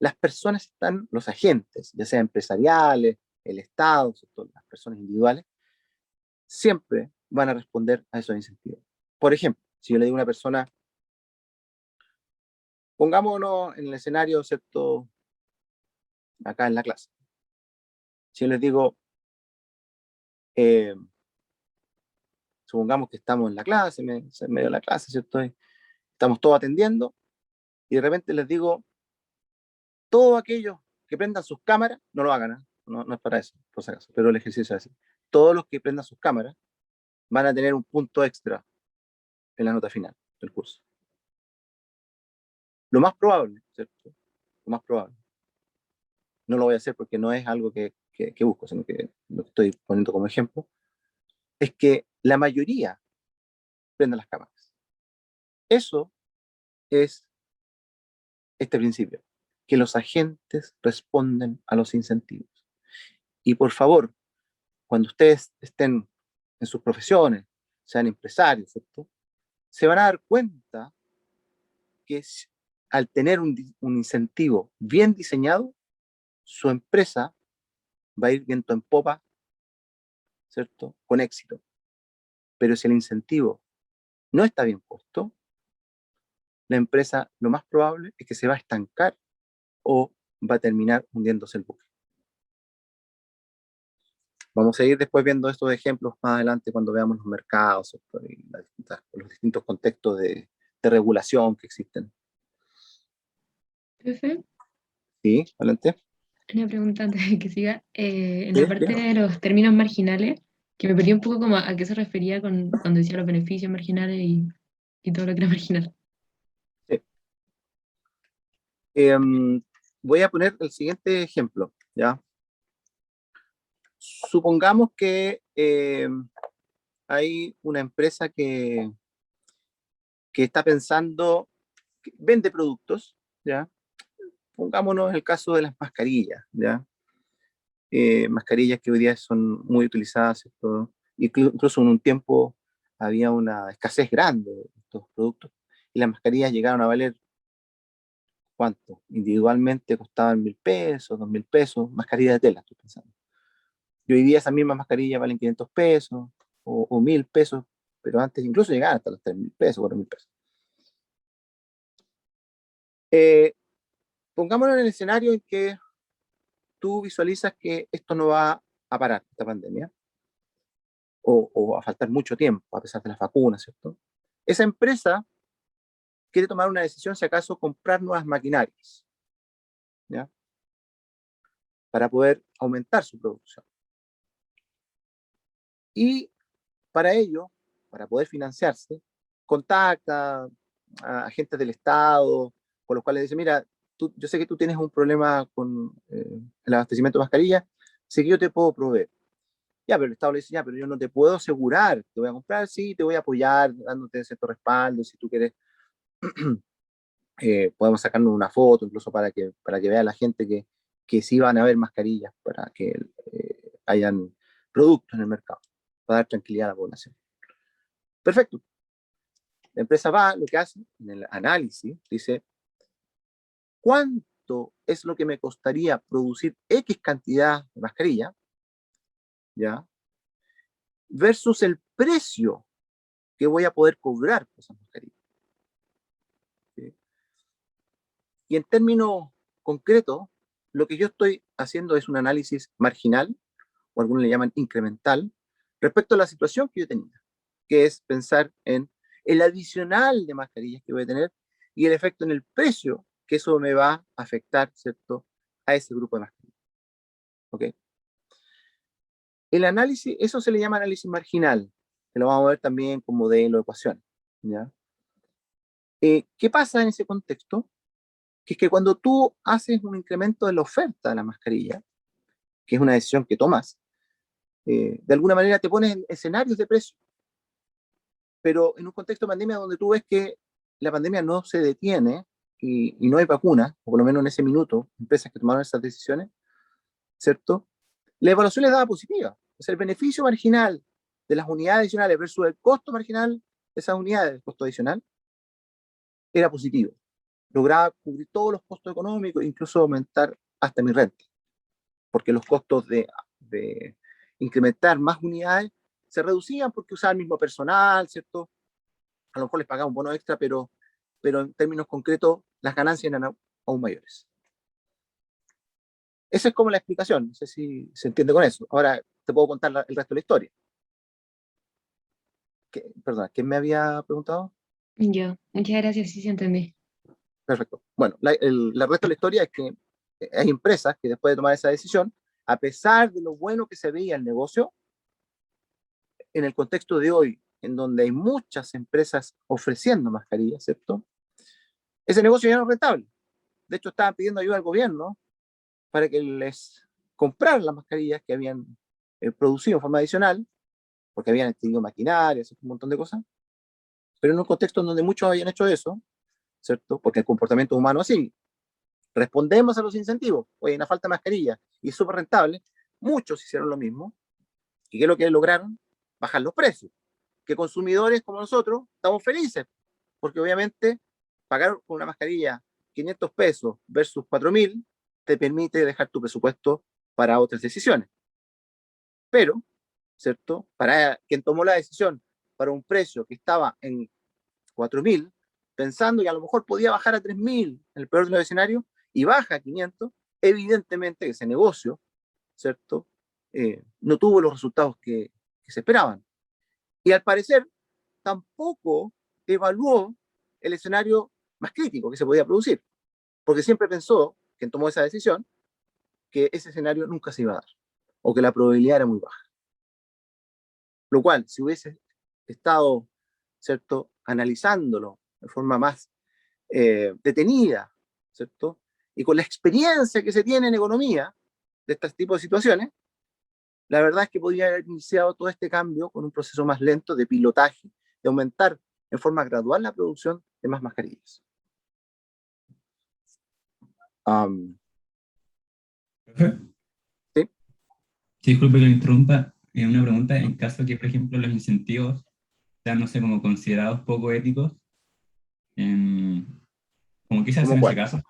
las personas los agentes, ya sean empresariales, el Estado, ¿cierto?, las personas individuales, siempre van a responder a esos incentivos. Por ejemplo, si yo le digo a una persona, pongámonos en el escenario, ¿cierto?, acá en la clase. Si yo les digo, supongamos que estamos en la clase, en medio de la clase, ¿cierto? Estamos todos atendiendo, y de repente les digo, todos aquellos que prendan sus cámaras, no lo hagan, ¿eh? No es para eso, por si acaso, pero el ejercicio es así. Todos los que prendan sus cámaras van a tener un punto extra en la nota final del curso. Lo más probable, ¿cierto? Lo más probable. No lo voy a hacer porque no es algo que busco, sino que lo que estoy poniendo como ejemplo, es que la mayoría prenda las cámaras. Eso es este principio, que los agentes responden a los incentivos. Y por favor, cuando ustedes estén en sus profesiones, sean empresarios, ¿cierto? Se van a dar cuenta que al tener un incentivo bien diseñado, su empresa va a ir viento en popa, ¿cierto? Con éxito. Pero si el incentivo no está bien puesto, la empresa lo más probable es que se va a estancar o va a terminar hundiéndose el buque. Vamos a ir después viendo estos ejemplos más adelante cuando veamos los mercados, ¿cierto? Y los distintos contextos de regulación que existen. Profe, ¿Sí? Adelante. una pregunta antes de que siga. En Sí, la parte claro. de los términos marginales, que me perdí un poco como a qué se refería cuando decía los beneficios marginales y todo lo que era marginal. Sí. Voy a poner el siguiente ejemplo, ¿ya? Supongamos que hay una empresa que está pensando, que vende productos, ¿ya? Pongámonos el caso de las mascarillas, ¿ya? Mascarillas que hoy día son muy utilizadas, ¿cierto? Incluso en un tiempo había una escasez grande de estos productos y las mascarillas llegaron a valer, ¿cuánto? Individualmente costaban 1.000 pesos, 2.000 pesos, mascarillas de tela, estoy pensando. Y hoy día esas mismas mascarillas valen 500 pesos o 1.000 pesos, pero antes incluso llegaban hasta los 3.000 pesos, 4.000 pesos. Eh, Pongámonos en el escenario en que tú visualizas que esto no va a parar, esta pandemia, o a faltar mucho tiempo, a pesar de las vacunas, ¿cierto? Esa empresa quiere tomar una decisión, si acaso, comprar nuevas maquinarias, ¿ya? Para poder aumentar su producción. Y para ello, para poder financiarse, contacta a agentes del Estado, con los cuales dice, mira, yo sé que tú tienes un problema con el abastecimiento de mascarillas, sé que yo te puedo proveer. Ya, pero el Estado le dice, ya, pero yo no te puedo asegurar, te voy a comprar, sí, te voy a apoyar, dándote cierto respaldo, si tú quieres, podemos sacarnos una foto, incluso para que vea la gente que sí van a haber mascarillas, para que hayan productos en el mercado, para dar tranquilidad a la población. Perfecto. La empresa va, lo que hace, en el análisis, dice, ¿cuánto es lo que me costaría producir X cantidad de mascarilla? ¿Ya? Versus el precio que voy a poder cobrar por esas mascarillas. ¿Sí? Y en términos concretos, lo que yo estoy haciendo es un análisis marginal, o algunos le llaman incremental, respecto a la situación que yo tenía, que es pensar en el adicional de mascarillas que voy a tener y el efecto en el precio que eso me va a afectar, ¿cierto?, a ese grupo de mascarillas. ¿Ok? El análisis, eso se le llama análisis marginal, que lo vamos a ver también con modelo de ecuaciones, ¿ya? ¿Qué pasa en ese contexto? Que es que cuando tú haces un incremento de la oferta de la mascarilla, que es una decisión que tomas, de alguna manera te pones en escenarios de precio, pero en un contexto de pandemia donde tú ves que la pandemia no se detiene y no hay vacuna, o por lo menos en ese minuto, empresas que tomaron esas decisiones, ¿cierto? La evaluación les daba positiva. O sea, el beneficio marginal de las unidades adicionales versus el costo marginal de esas unidades, el costo adicional, era positivo. Lograba cubrir todos los costos económicos, incluso aumentar hasta mi renta, porque los costos de incrementar más unidades se reducían porque usaban el mismo personal, ¿cierto? A lo mejor les pagaba un bono extra, pero en términos concretos las ganancias eran aún mayores. Esa es como la explicación, no sé si se entiende con eso. Ahora te puedo contar el resto de la historia. Perdón, ¿quién me había preguntado? Yo, muchas gracias, sí, sí entendí. Perfecto. Bueno, la resto de la historia es que hay empresas que después de tomar esa decisión, a pesar de lo bueno que se veía el negocio, en el contexto de hoy, en donde hay muchas empresas ofreciendo mascarillas, ¿cierto? Ese negocio ya no es rentable. De hecho, estaban pidiendo ayuda al gobierno para que les compraran las mascarillas que habían producido en forma adicional, porque habían adquirido maquinarias, un montón de cosas, pero en un contexto en donde muchos habían hecho eso, ¿cierto? Porque el comportamiento humano es así. Respondemos a los incentivos. Oye, una falta de mascarilla y es súper rentable. Muchos hicieron lo mismo. ¿Y qué es lo que lograron? Bajar los precios. Que consumidores como nosotros estamos felices, porque obviamente pagar por una mascarilla 500 pesos versus 4.000 te permite dejar tu presupuesto para otras decisiones. Pero, ¿cierto? Para quien tomó la decisión para un precio que estaba en 4.000, pensando que a lo mejor podía bajar a 3.000 en el peor de los escenarios, y baja a 500, evidentemente ese negocio, ¿cierto? No tuvo los resultados que se esperaban. Y al parecer tampoco evaluó el escenario más crítico que se podía producir, porque siempre pensó, quien tomó esa decisión, que ese escenario nunca se iba a dar, o que la probabilidad era muy baja. Lo cual, si hubiese estado, ¿cierto?, analizándolo de forma más detenida, ¿cierto?, y con la experiencia que se tiene en economía de este tipo de situaciones, la verdad es que podría haber iniciado todo este cambio con un proceso más lento de pilotaje, de aumentar en forma gradual la producción de más mascarillas. Profe, ¿Sí? sí, disculpe que lo interrumpa. Una pregunta, en caso que, por ejemplo, los incentivos sean, no sé, como considerados poco éticos, em, ¿cómo qué se hace ¿Cómo en ese cuál? caso?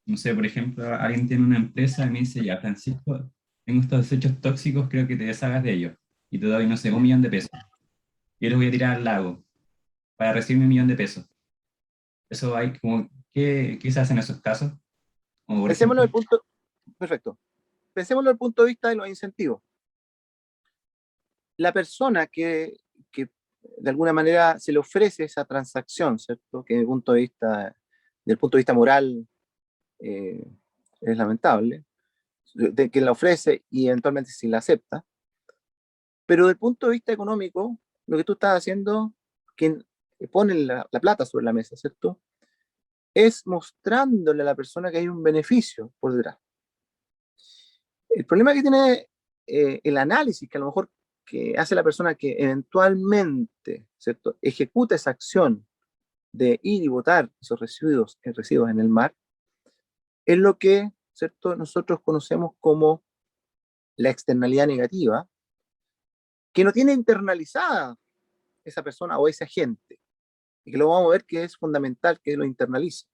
No sé, por ejemplo, alguien tiene una empresa y me dice, ya, Francisco, tengo estos desechos tóxicos, creo que te deshagas de ellos. Y te doy, no sé, 1.000.000 de pesos. Yo los voy a tirar al lago para recibir 1.000.000 de pesos. Eso hay como, ¿qué se hace en esos casos? Como por Pensémoslo ejemplo, del punto, perfecto, pensémoslo desde el punto de vista de los incentivos. La persona que de alguna manera se le ofrece esa transacción, ¿cierto? Que del punto de vista moral, eh, es lamentable, de quien la ofrece y eventualmente si la acepta, pero desde el punto de vista económico, lo que tú estás haciendo, quien pone la plata sobre la mesa, ¿cierto? Es mostrándole a la persona que hay un beneficio por detrás. El problema que tiene el análisis que a lo mejor que hace la persona que eventualmente, ¿cierto?, ejecuta esa acción de ir y botar esos residuos en el mar, es lo que, ¿cierto?, nosotros conocemos como la externalidad negativa, que no tiene internalizada esa persona o ese agente, y que lo vamos a ver que es fundamental que lo internalice.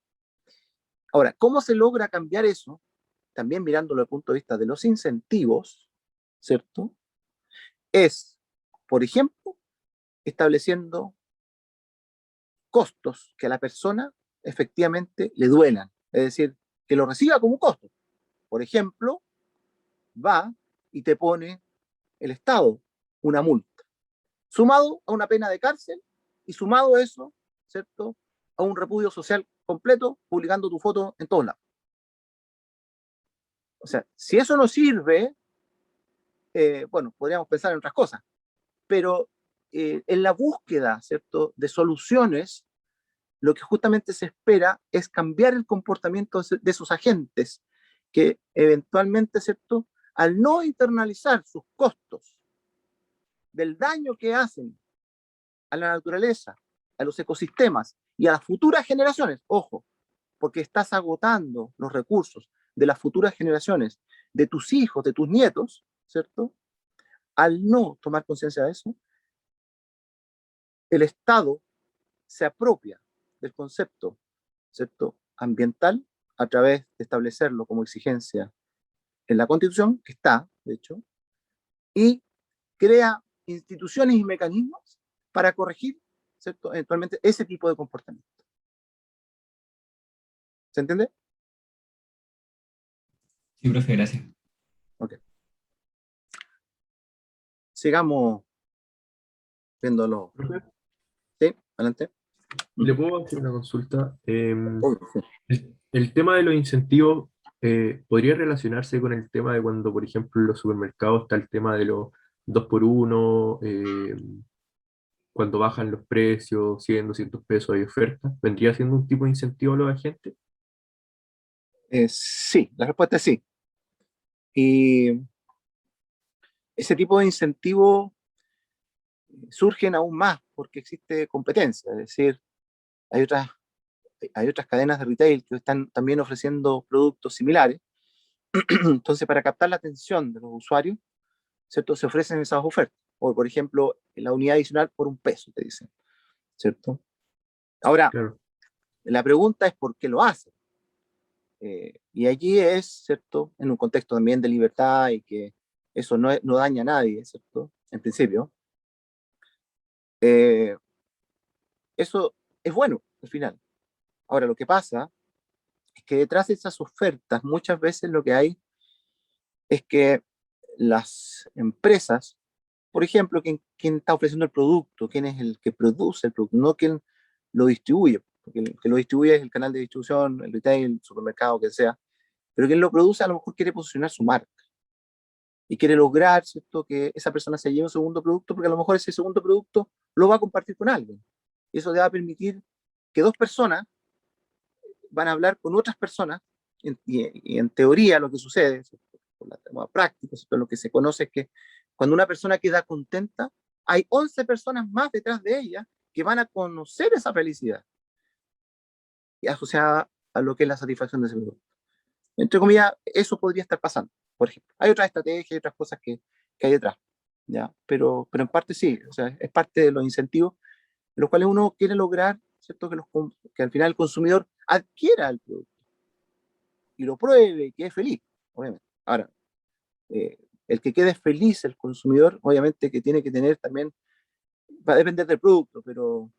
Ahora, ¿cómo se logra cambiar eso? También mirándolo desde el punto de vista de los incentivos, ¿cierto? Es, por ejemplo, estableciendo costos que a la persona efectivamente le duelan, es decir, que lo reciba como un costo. Por ejemplo, va y te pone el Estado una multa, sumado a una pena de cárcel y sumado a eso, ¿cierto?, a un repudio social completo, publicando tu foto en todos lados. O sea, si eso no sirve, bueno, podríamos pensar en otras cosas, pero en la búsqueda, ¿cierto?, de soluciones, lo que justamente se espera es cambiar el comportamiento de esos agentes que eventualmente, ¿cierto?, al no internalizar sus costos del daño que hacen a la naturaleza, a los ecosistemas y a las futuras generaciones, ojo, porque estás agotando los recursos de las futuras generaciones, de tus hijos, de tus nietos, ¿cierto? Al no tomar conciencia de eso, el Estado se apropia del concepto, ¿cierto?, ambiental a través de establecerlo como exigencia en la Constitución, que está, de hecho, y crea instituciones y mecanismos para corregir, ¿cierto?, eventualmente ese tipo de comportamiento. ¿Se entiende? sí, profe, gracias. Ok. Sigamos viéndolo. Profe, Sí, adelante. ¿le puedo hacer una consulta? Obvio, sí. El tema de los incentivos podría relacionarse con el tema de cuando, por ejemplo, en los supermercados está el tema de los 2 por 1, cuando bajan los precios, 100, 200 pesos hay oferta. ¿Vendría siendo un tipo de incentivo a los agentes? Sí, la respuesta es sí. Y ese tipo de incentivos surgen aún más porque existe competencia, es decir, hay otras, hay otras cadenas de retail que están también ofreciendo productos similares. Entonces, para captar la atención de los usuarios, ¿cierto? Se ofrecen esas ofertas. O, por ejemplo, la unidad adicional por $1, te dicen, ¿cierto? Ahora, Claro, la pregunta es por qué lo hacen. Y allí es, ¿cierto? En un contexto también de libertad y que eso no daña a nadie, ¿cierto? En principio. Eh, Eso es bueno, al final. Ahora, lo que pasa es que detrás de esas ofertas muchas veces lo que hay es que las empresas, por ejemplo, quien está ofreciendo el producto, quién es el que produce el producto, no quien lo distribuye, porque el que lo distribuye es el canal de distribución, el retail, el supermercado, que sea, pero quien lo produce a lo mejor quiere posicionar su marca y quiere lograr, ¿cierto?, que esa persona se lleve un segundo producto, porque a lo mejor ese segundo producto lo va a compartir con alguien. Y eso le va a permitir que dos personas van a hablar con otras personas, y en teoría lo que sucede, por la tema práctica, lo que se conoce es que cuando una persona queda contenta, hay 11 personas más detrás de ella que van a conocer esa felicidad y asociada a lo que es la satisfacción de ese producto. Entre comillas, eso podría estar pasando, por ejemplo. Hay otras estrategias y otras cosas que hay detrás, ¿ya? Pero en parte sí, o sea, es parte de los incentivos, los cuales uno quiere lograr, ¿cierto? Que al final el consumidor adquiera el producto y lo pruebe y quede feliz, obviamente. Ahora, el que quede feliz el consumidor, obviamente que tiene que tener también, va a depender del producto, pero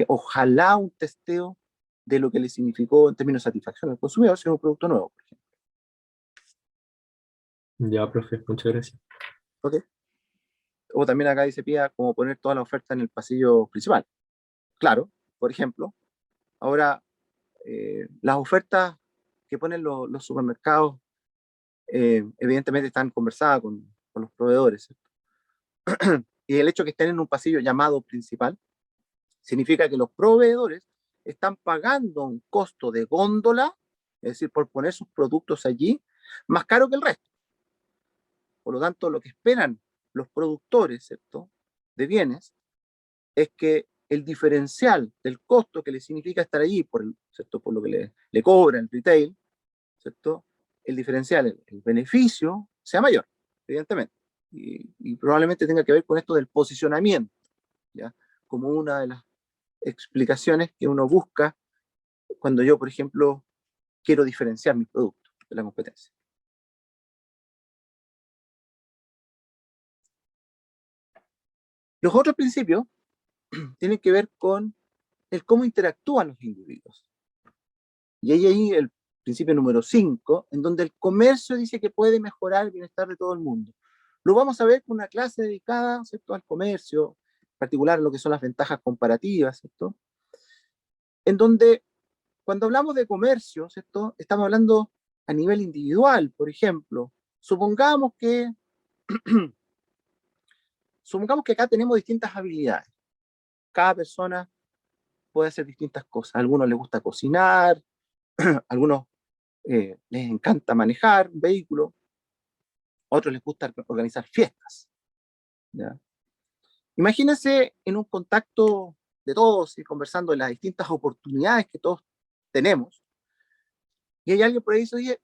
ojalá un testeo de lo que le significó en términos de satisfacción al consumidor si es un producto nuevo, por ejemplo. ya, profe, muchas gracias. ¿Ok? O también acá dice Pía como poner toda la oferta en el pasillo principal. Claro, por ejemplo, ahora las ofertas que ponen los supermercados evidentemente están conversadas con los proveedores, ¿cierto? Y el hecho de que estén en un pasillo llamado principal significa que los proveedores están pagando un costo de góndola, es decir, por poner sus productos allí, más caro que el resto. Por lo tanto, lo que esperan los productores, ¿cierto?, de bienes es que el diferencial del costo que le significa estar allí, ¿cierto?, por lo que le cobran el retail, ¿cierto?, el diferencial, el beneficio, sea mayor, evidentemente. Y probablemente tenga que ver con esto del posicionamiento, ¿ya? Como una de las explicaciones que uno busca cuando yo, por ejemplo, quiero diferenciar mis productos de la competencia. Los otros principios tienen que ver con el cómo interactúan los individuos. Y hay ahí el principio número 5, en donde el comercio dice que puede mejorar el bienestar de todo el mundo. Lo vamos a ver con una clase dedicada, ¿cierto?, al comercio, en particular lo que son las ventajas comparativas, ¿cierto?, en donde cuando hablamos de comercio, ¿cierto?, estamos hablando a nivel individual. Por ejemplo, supongamos que, supongamos que acá tenemos distintas habilidades. Cada persona puede hacer distintas cosas. A algunos les gusta cocinar, a algunos les encanta manejar un vehículo, a otros les gusta organizar fiestas, ¿ya? Imagínense en un contacto de todos y conversando de las distintas oportunidades que todos tenemos, y hay alguien por ahí que dice, oye,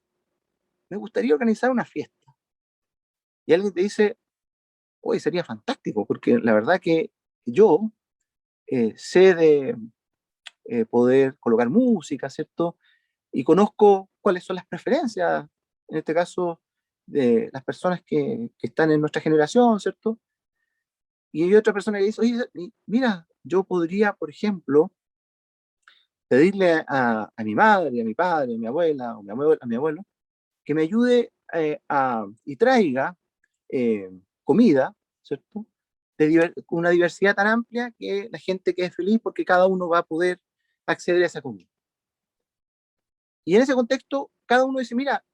me gustaría organizar una fiesta. Y alguien te dice, oye, sería fantástico, porque la verdad que yo sé de poder colocar música, ¿cierto? Y conozco cuáles son las preferencias, en este caso, de las personas que están en nuestra generación, ¿cierto? Y hay otra persona que dice, oye, mira, yo podría, por ejemplo, pedirle a mi madre, a mi padre, a mi abuela, o a mi abuelo, que me ayude y traiga comida, ¿cierto? una diversidad tan amplia que la gente quede feliz porque cada uno va a poder acceder a esa comida. Y en ese contexto, cada uno dice, mira,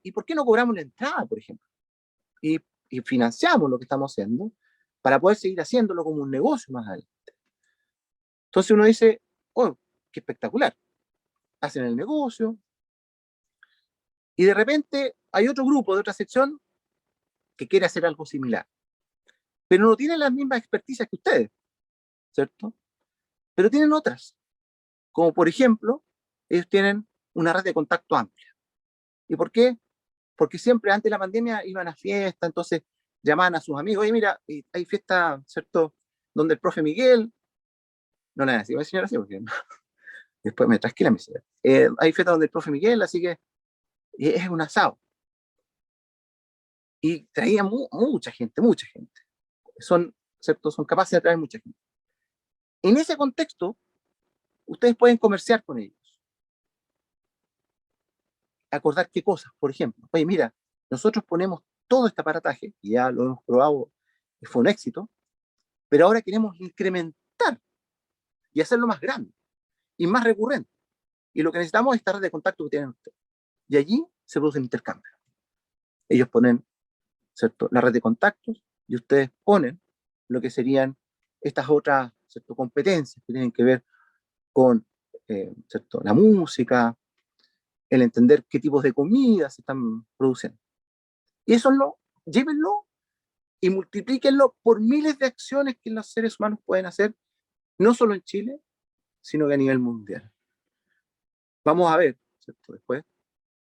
¿y por qué no cobramos la entrada, por ejemplo? Y financiamos lo que estamos haciendo para poder seguir haciéndolo como un negocio más adelante. Entonces uno dice, oh, qué espectacular. Hacen el negocio. Y de repente hay otro grupo de otra sección que quiere hacer algo similar. Pero no tienen las mismas experticias que ustedes, ¿cierto? Pero tienen otras. Como por ejemplo, ellos tienen una red de contacto amplia. ¿Y por qué? Porque siempre antes de la pandemia iban a fiestas, entonces llamaban a sus amigos, oye, mira, hay fiesta, ¿cierto? Donde el profe Miguel, no le decía, señora, así, porque después me trasquila mi señora. Hay fiesta donde el profe Miguel, así que es un asado. Y traía mucha gente, mucha gente. Son, ¿cierto? Son capaces de traer mucha gente. En ese contexto, ustedes pueden comerciar con ellos. Acordar qué cosas, por ejemplo. Oye, mira, nosotros ponemos todo este aparataje, y ya lo hemos probado, fue un éxito, pero ahora queremos incrementar y hacerlo más grande y más recurrente. Y lo que necesitamos es esta red de contacto que tienen ustedes. Y allí se produce el intercambio. Ellos ponen, ¿cierto?, la red de contactos y ustedes ponen lo que serían estas otras, ¿cierto?, competencias que tienen que ver con, ¿cierto?, la música, el entender qué tipos de comidas se están produciendo. Y eso llévenlo y multiplíquenlo por miles de acciones que los seres humanos pueden hacer, no solo en Chile, sino que a nivel mundial. Vamos a ver, ¿cierto?, después,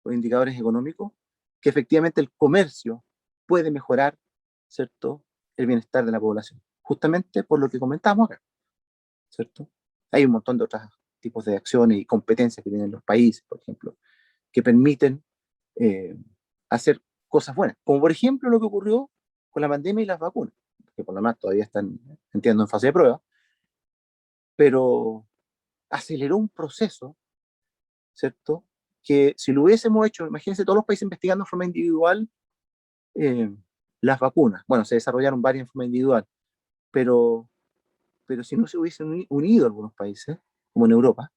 los indicadores económicos, que efectivamente el comercio puede mejorar, ¿cierto?, el bienestar de la población, justamente por lo que comentamos acá, ¿cierto? Hay un montón de otros tipos de acciones y competencias que tienen los países, por ejemplo, que permiten hacer cosas buenas, como por ejemplo lo que ocurrió con la pandemia y las vacunas, que por lo menos todavía están, entiendo, en fase de prueba, pero aceleró un proceso, ¿cierto?, que si lo hubiésemos hecho, imagínense todos los países investigando de forma individual las vacunas. Bueno, se desarrollaron varias en forma individual, pero si no se hubiesen unido algunos países, como en Europa,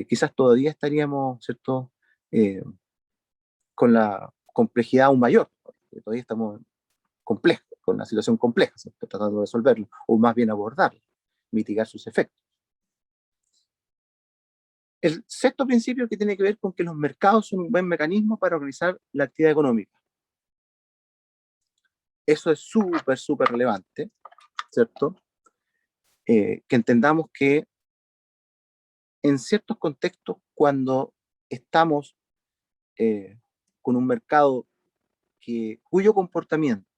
quizás todavía estaríamos, ¿cierto?, con la complejidad aún mayor. Todavía estamos complejos, con una situación compleja, ¿cierto?, tratando de resolverlo, o más bien abordarlo, mitigar sus efectos. El sexto principio que tiene que ver con que los mercados son un buen mecanismo para organizar la actividad económica. Eso es súper, súper relevante, ¿cierto? Que entendamos que en ciertos contextos, cuando estamos con un mercado cuyo comportamiento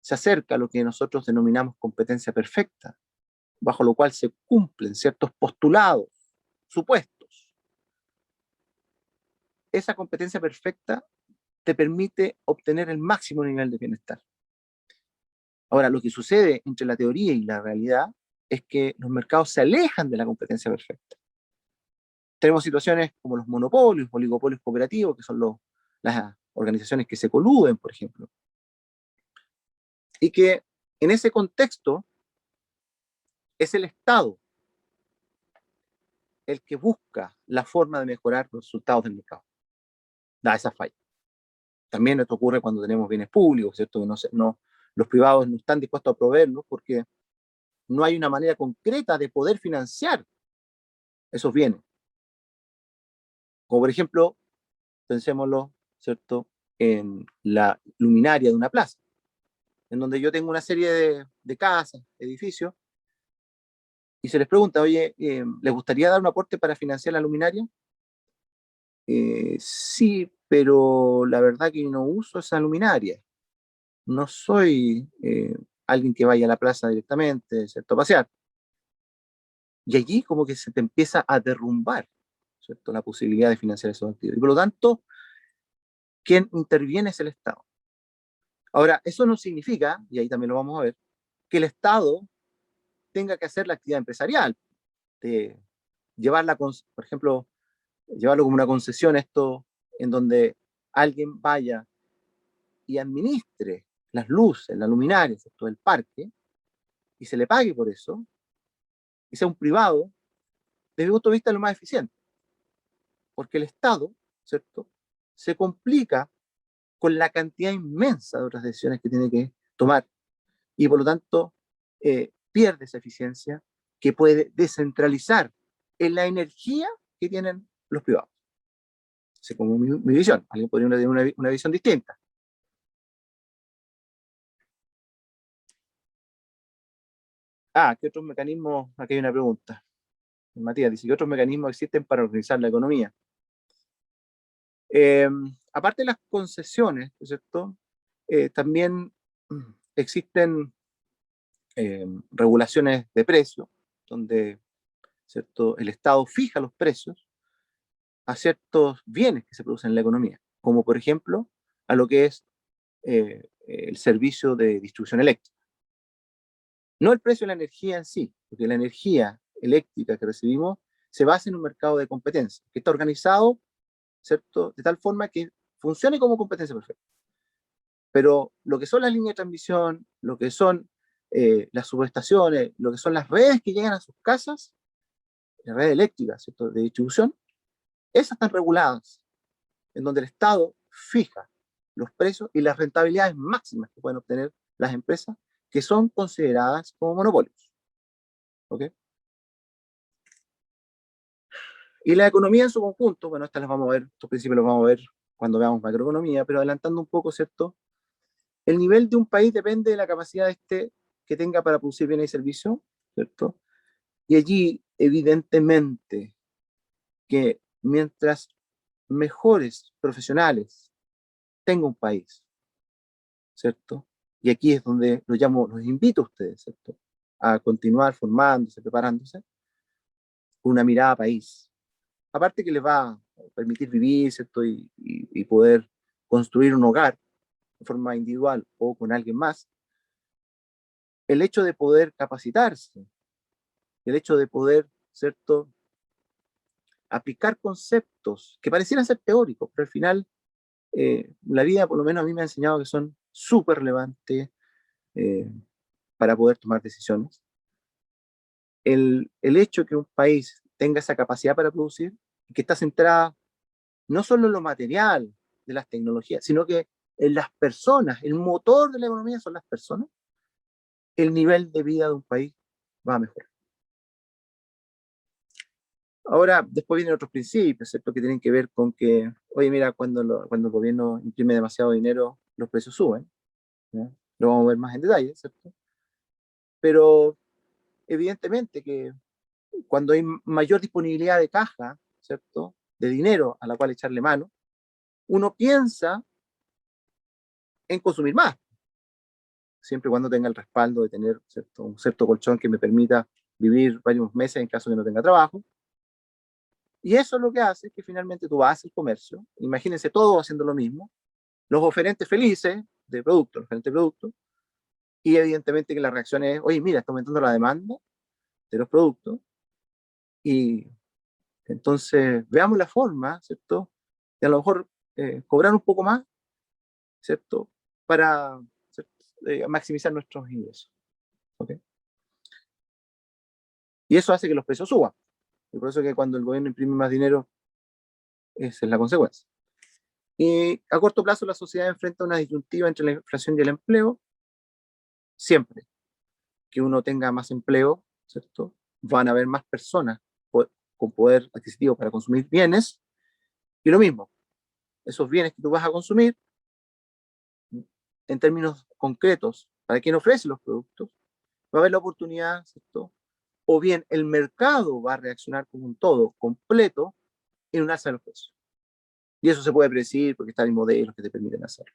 se acerca a lo que nosotros denominamos competencia perfecta, bajo lo cual se cumplen ciertos postulados, supuestos, esa competencia perfecta te permite obtener el máximo nivel de bienestar. Ahora, lo que sucede entre la teoría y la realidad es que los mercados se alejan de la competencia perfecta. Tenemos situaciones como los monopolios, oligopolios cooperativos, que son las organizaciones que se coluden, por ejemplo. Y que en ese contexto es el Estado el que busca la forma de mejorar los resultados del mercado. Da esa falla. También esto ocurre cuando tenemos bienes públicos, ¿cierto? Los privados no están dispuestos a proveerlos porque no hay una manera concreta de poder financiar esos bienes. Como por ejemplo, pensémoslo, ¿cierto?, en la luminaria de una plaza, en donde yo tengo una serie de casas, edificios, y se les pregunta, oye, ¿les gustaría dar un aporte para financiar la luminaria? Sí, pero la verdad que no uso esa luminaria. No soy alguien que vaya a la plaza directamente, ¿cierto?, a pasear. Y allí como que se te empieza a derrumbar, ¿cierto?, la posibilidad de financiar esos activos. Y por lo tanto, quien interviene es el Estado. Ahora, eso no significa, y ahí también lo vamos a ver, que el Estado tenga que hacer la actividad empresarial, de llevarla, por ejemplo, llevarlo como una concesión, esto en donde alguien vaya y administre las luces, las luminarias, ¿cierto?, del parque, y se le pague por eso, y sea un privado, desde mi punto de vista es lo más eficiente, porque el Estado, ¿cierto?, se complica con la cantidad inmensa de otras decisiones que tiene que tomar, y por lo tanto pierde esa eficiencia que puede descentralizar en la energía que tienen los privados. Esa es como mi visión. Alguien podría tener una visión distinta. ¿Qué otros mecanismos? Aquí hay una pregunta. Matías dice, ¿qué otros mecanismos existen para organizar la economía? Aparte de las concesiones, ¿cierto? También existen regulaciones de precios, donde, ¿cierto?, el Estado fija los precios a ciertos bienes que se producen en la economía, como por ejemplo a lo que es el servicio de distribución eléctrica. No el precio de la energía en sí, porque la energía eléctrica que recibimos se basa en un mercado de competencia, que está organizado, ¿cierto?, de tal forma que funcione como competencia perfecta. Pero lo que son las líneas de transmisión, lo que son las subestaciones, lo que son las redes que llegan a sus casas, las redes eléctricas, ¿cierto?, de distribución, esas están reguladas, en donde el Estado fija los precios y las rentabilidades máximas que pueden obtener las empresas que son consideradas como monopolios. ¿Ok? Y la economía en su conjunto, bueno, estas las vamos a ver, estos principios los vamos a ver cuando veamos macroeconomía, pero adelantando un poco, ¿cierto? El nivel de un país depende de la capacidad que tenga para producir bienes y servicios, ¿cierto? Y allí, evidentemente, que mientras mejores profesionales tenga un país, ¿cierto? Y aquí es donde los invito a ustedes, ¿cierto?, a continuar formándose, preparándose, con una mirada a país. Aparte que les va a permitir vivir, ¿cierto?, y poder construir un hogar de forma individual o con alguien más, el hecho de poder capacitarse, el hecho de poder, ¿cierto?, aplicar conceptos que parecieran ser teóricos, pero al final la vida, por lo menos a mí me ha enseñado que son súper relevantes para poder tomar decisiones. El hecho que un país tenga esa capacidad para producir, que está centrada no solo en lo material de las tecnologías, sino que en las personas, el motor de la economía son las personas, el nivel de vida de un país va a mejorar. Ahora, después vienen otros principios, ¿cierto?, que tienen que ver con que, oye, mira, cuando el gobierno imprime demasiado dinero, los precios suben, ¿ya? Lo vamos a ver más en detalle, ¿cierto? Pero evidentemente que cuando hay mayor disponibilidad de caja, ¿cierto?, de dinero a la cual echarle mano, uno piensa en consumir más, siempre y cuando tenga el respaldo de tener, ¿cierto?, un cierto colchón que me permita vivir varios meses en caso de que no tenga trabajo. Y eso es lo que hace que finalmente tú vas al comercio, imagínense todos haciendo lo mismo, los oferentes felices de productos, los oferentes de productos, y evidentemente que la reacción es, oye, mira, está aumentando la demanda de los productos, y entonces veamos la forma, ¿cierto?, de a lo mejor cobrar un poco más, ¿cierto?, para, ¿cierto?, maximizar nuestros ingresos. ¿Ok? Y eso hace que los precios suban. Y por eso que cuando el gobierno imprime más dinero, esa es la consecuencia. Y a corto plazo la sociedad enfrenta una disyuntiva entre la inflación y el empleo. Siempre que uno tenga más empleo, ¿cierto?, van a haber más personas con poder adquisitivo para consumir bienes. Y lo mismo, esos bienes que tú vas a consumir, en términos concretos, para quien ofrece los productos, va a haber la oportunidad, ¿cierto?, o bien el mercado va a reaccionar como un todo completo en un alza de los precios. Y eso se puede predecir porque están en modelos que te permiten hacerlo.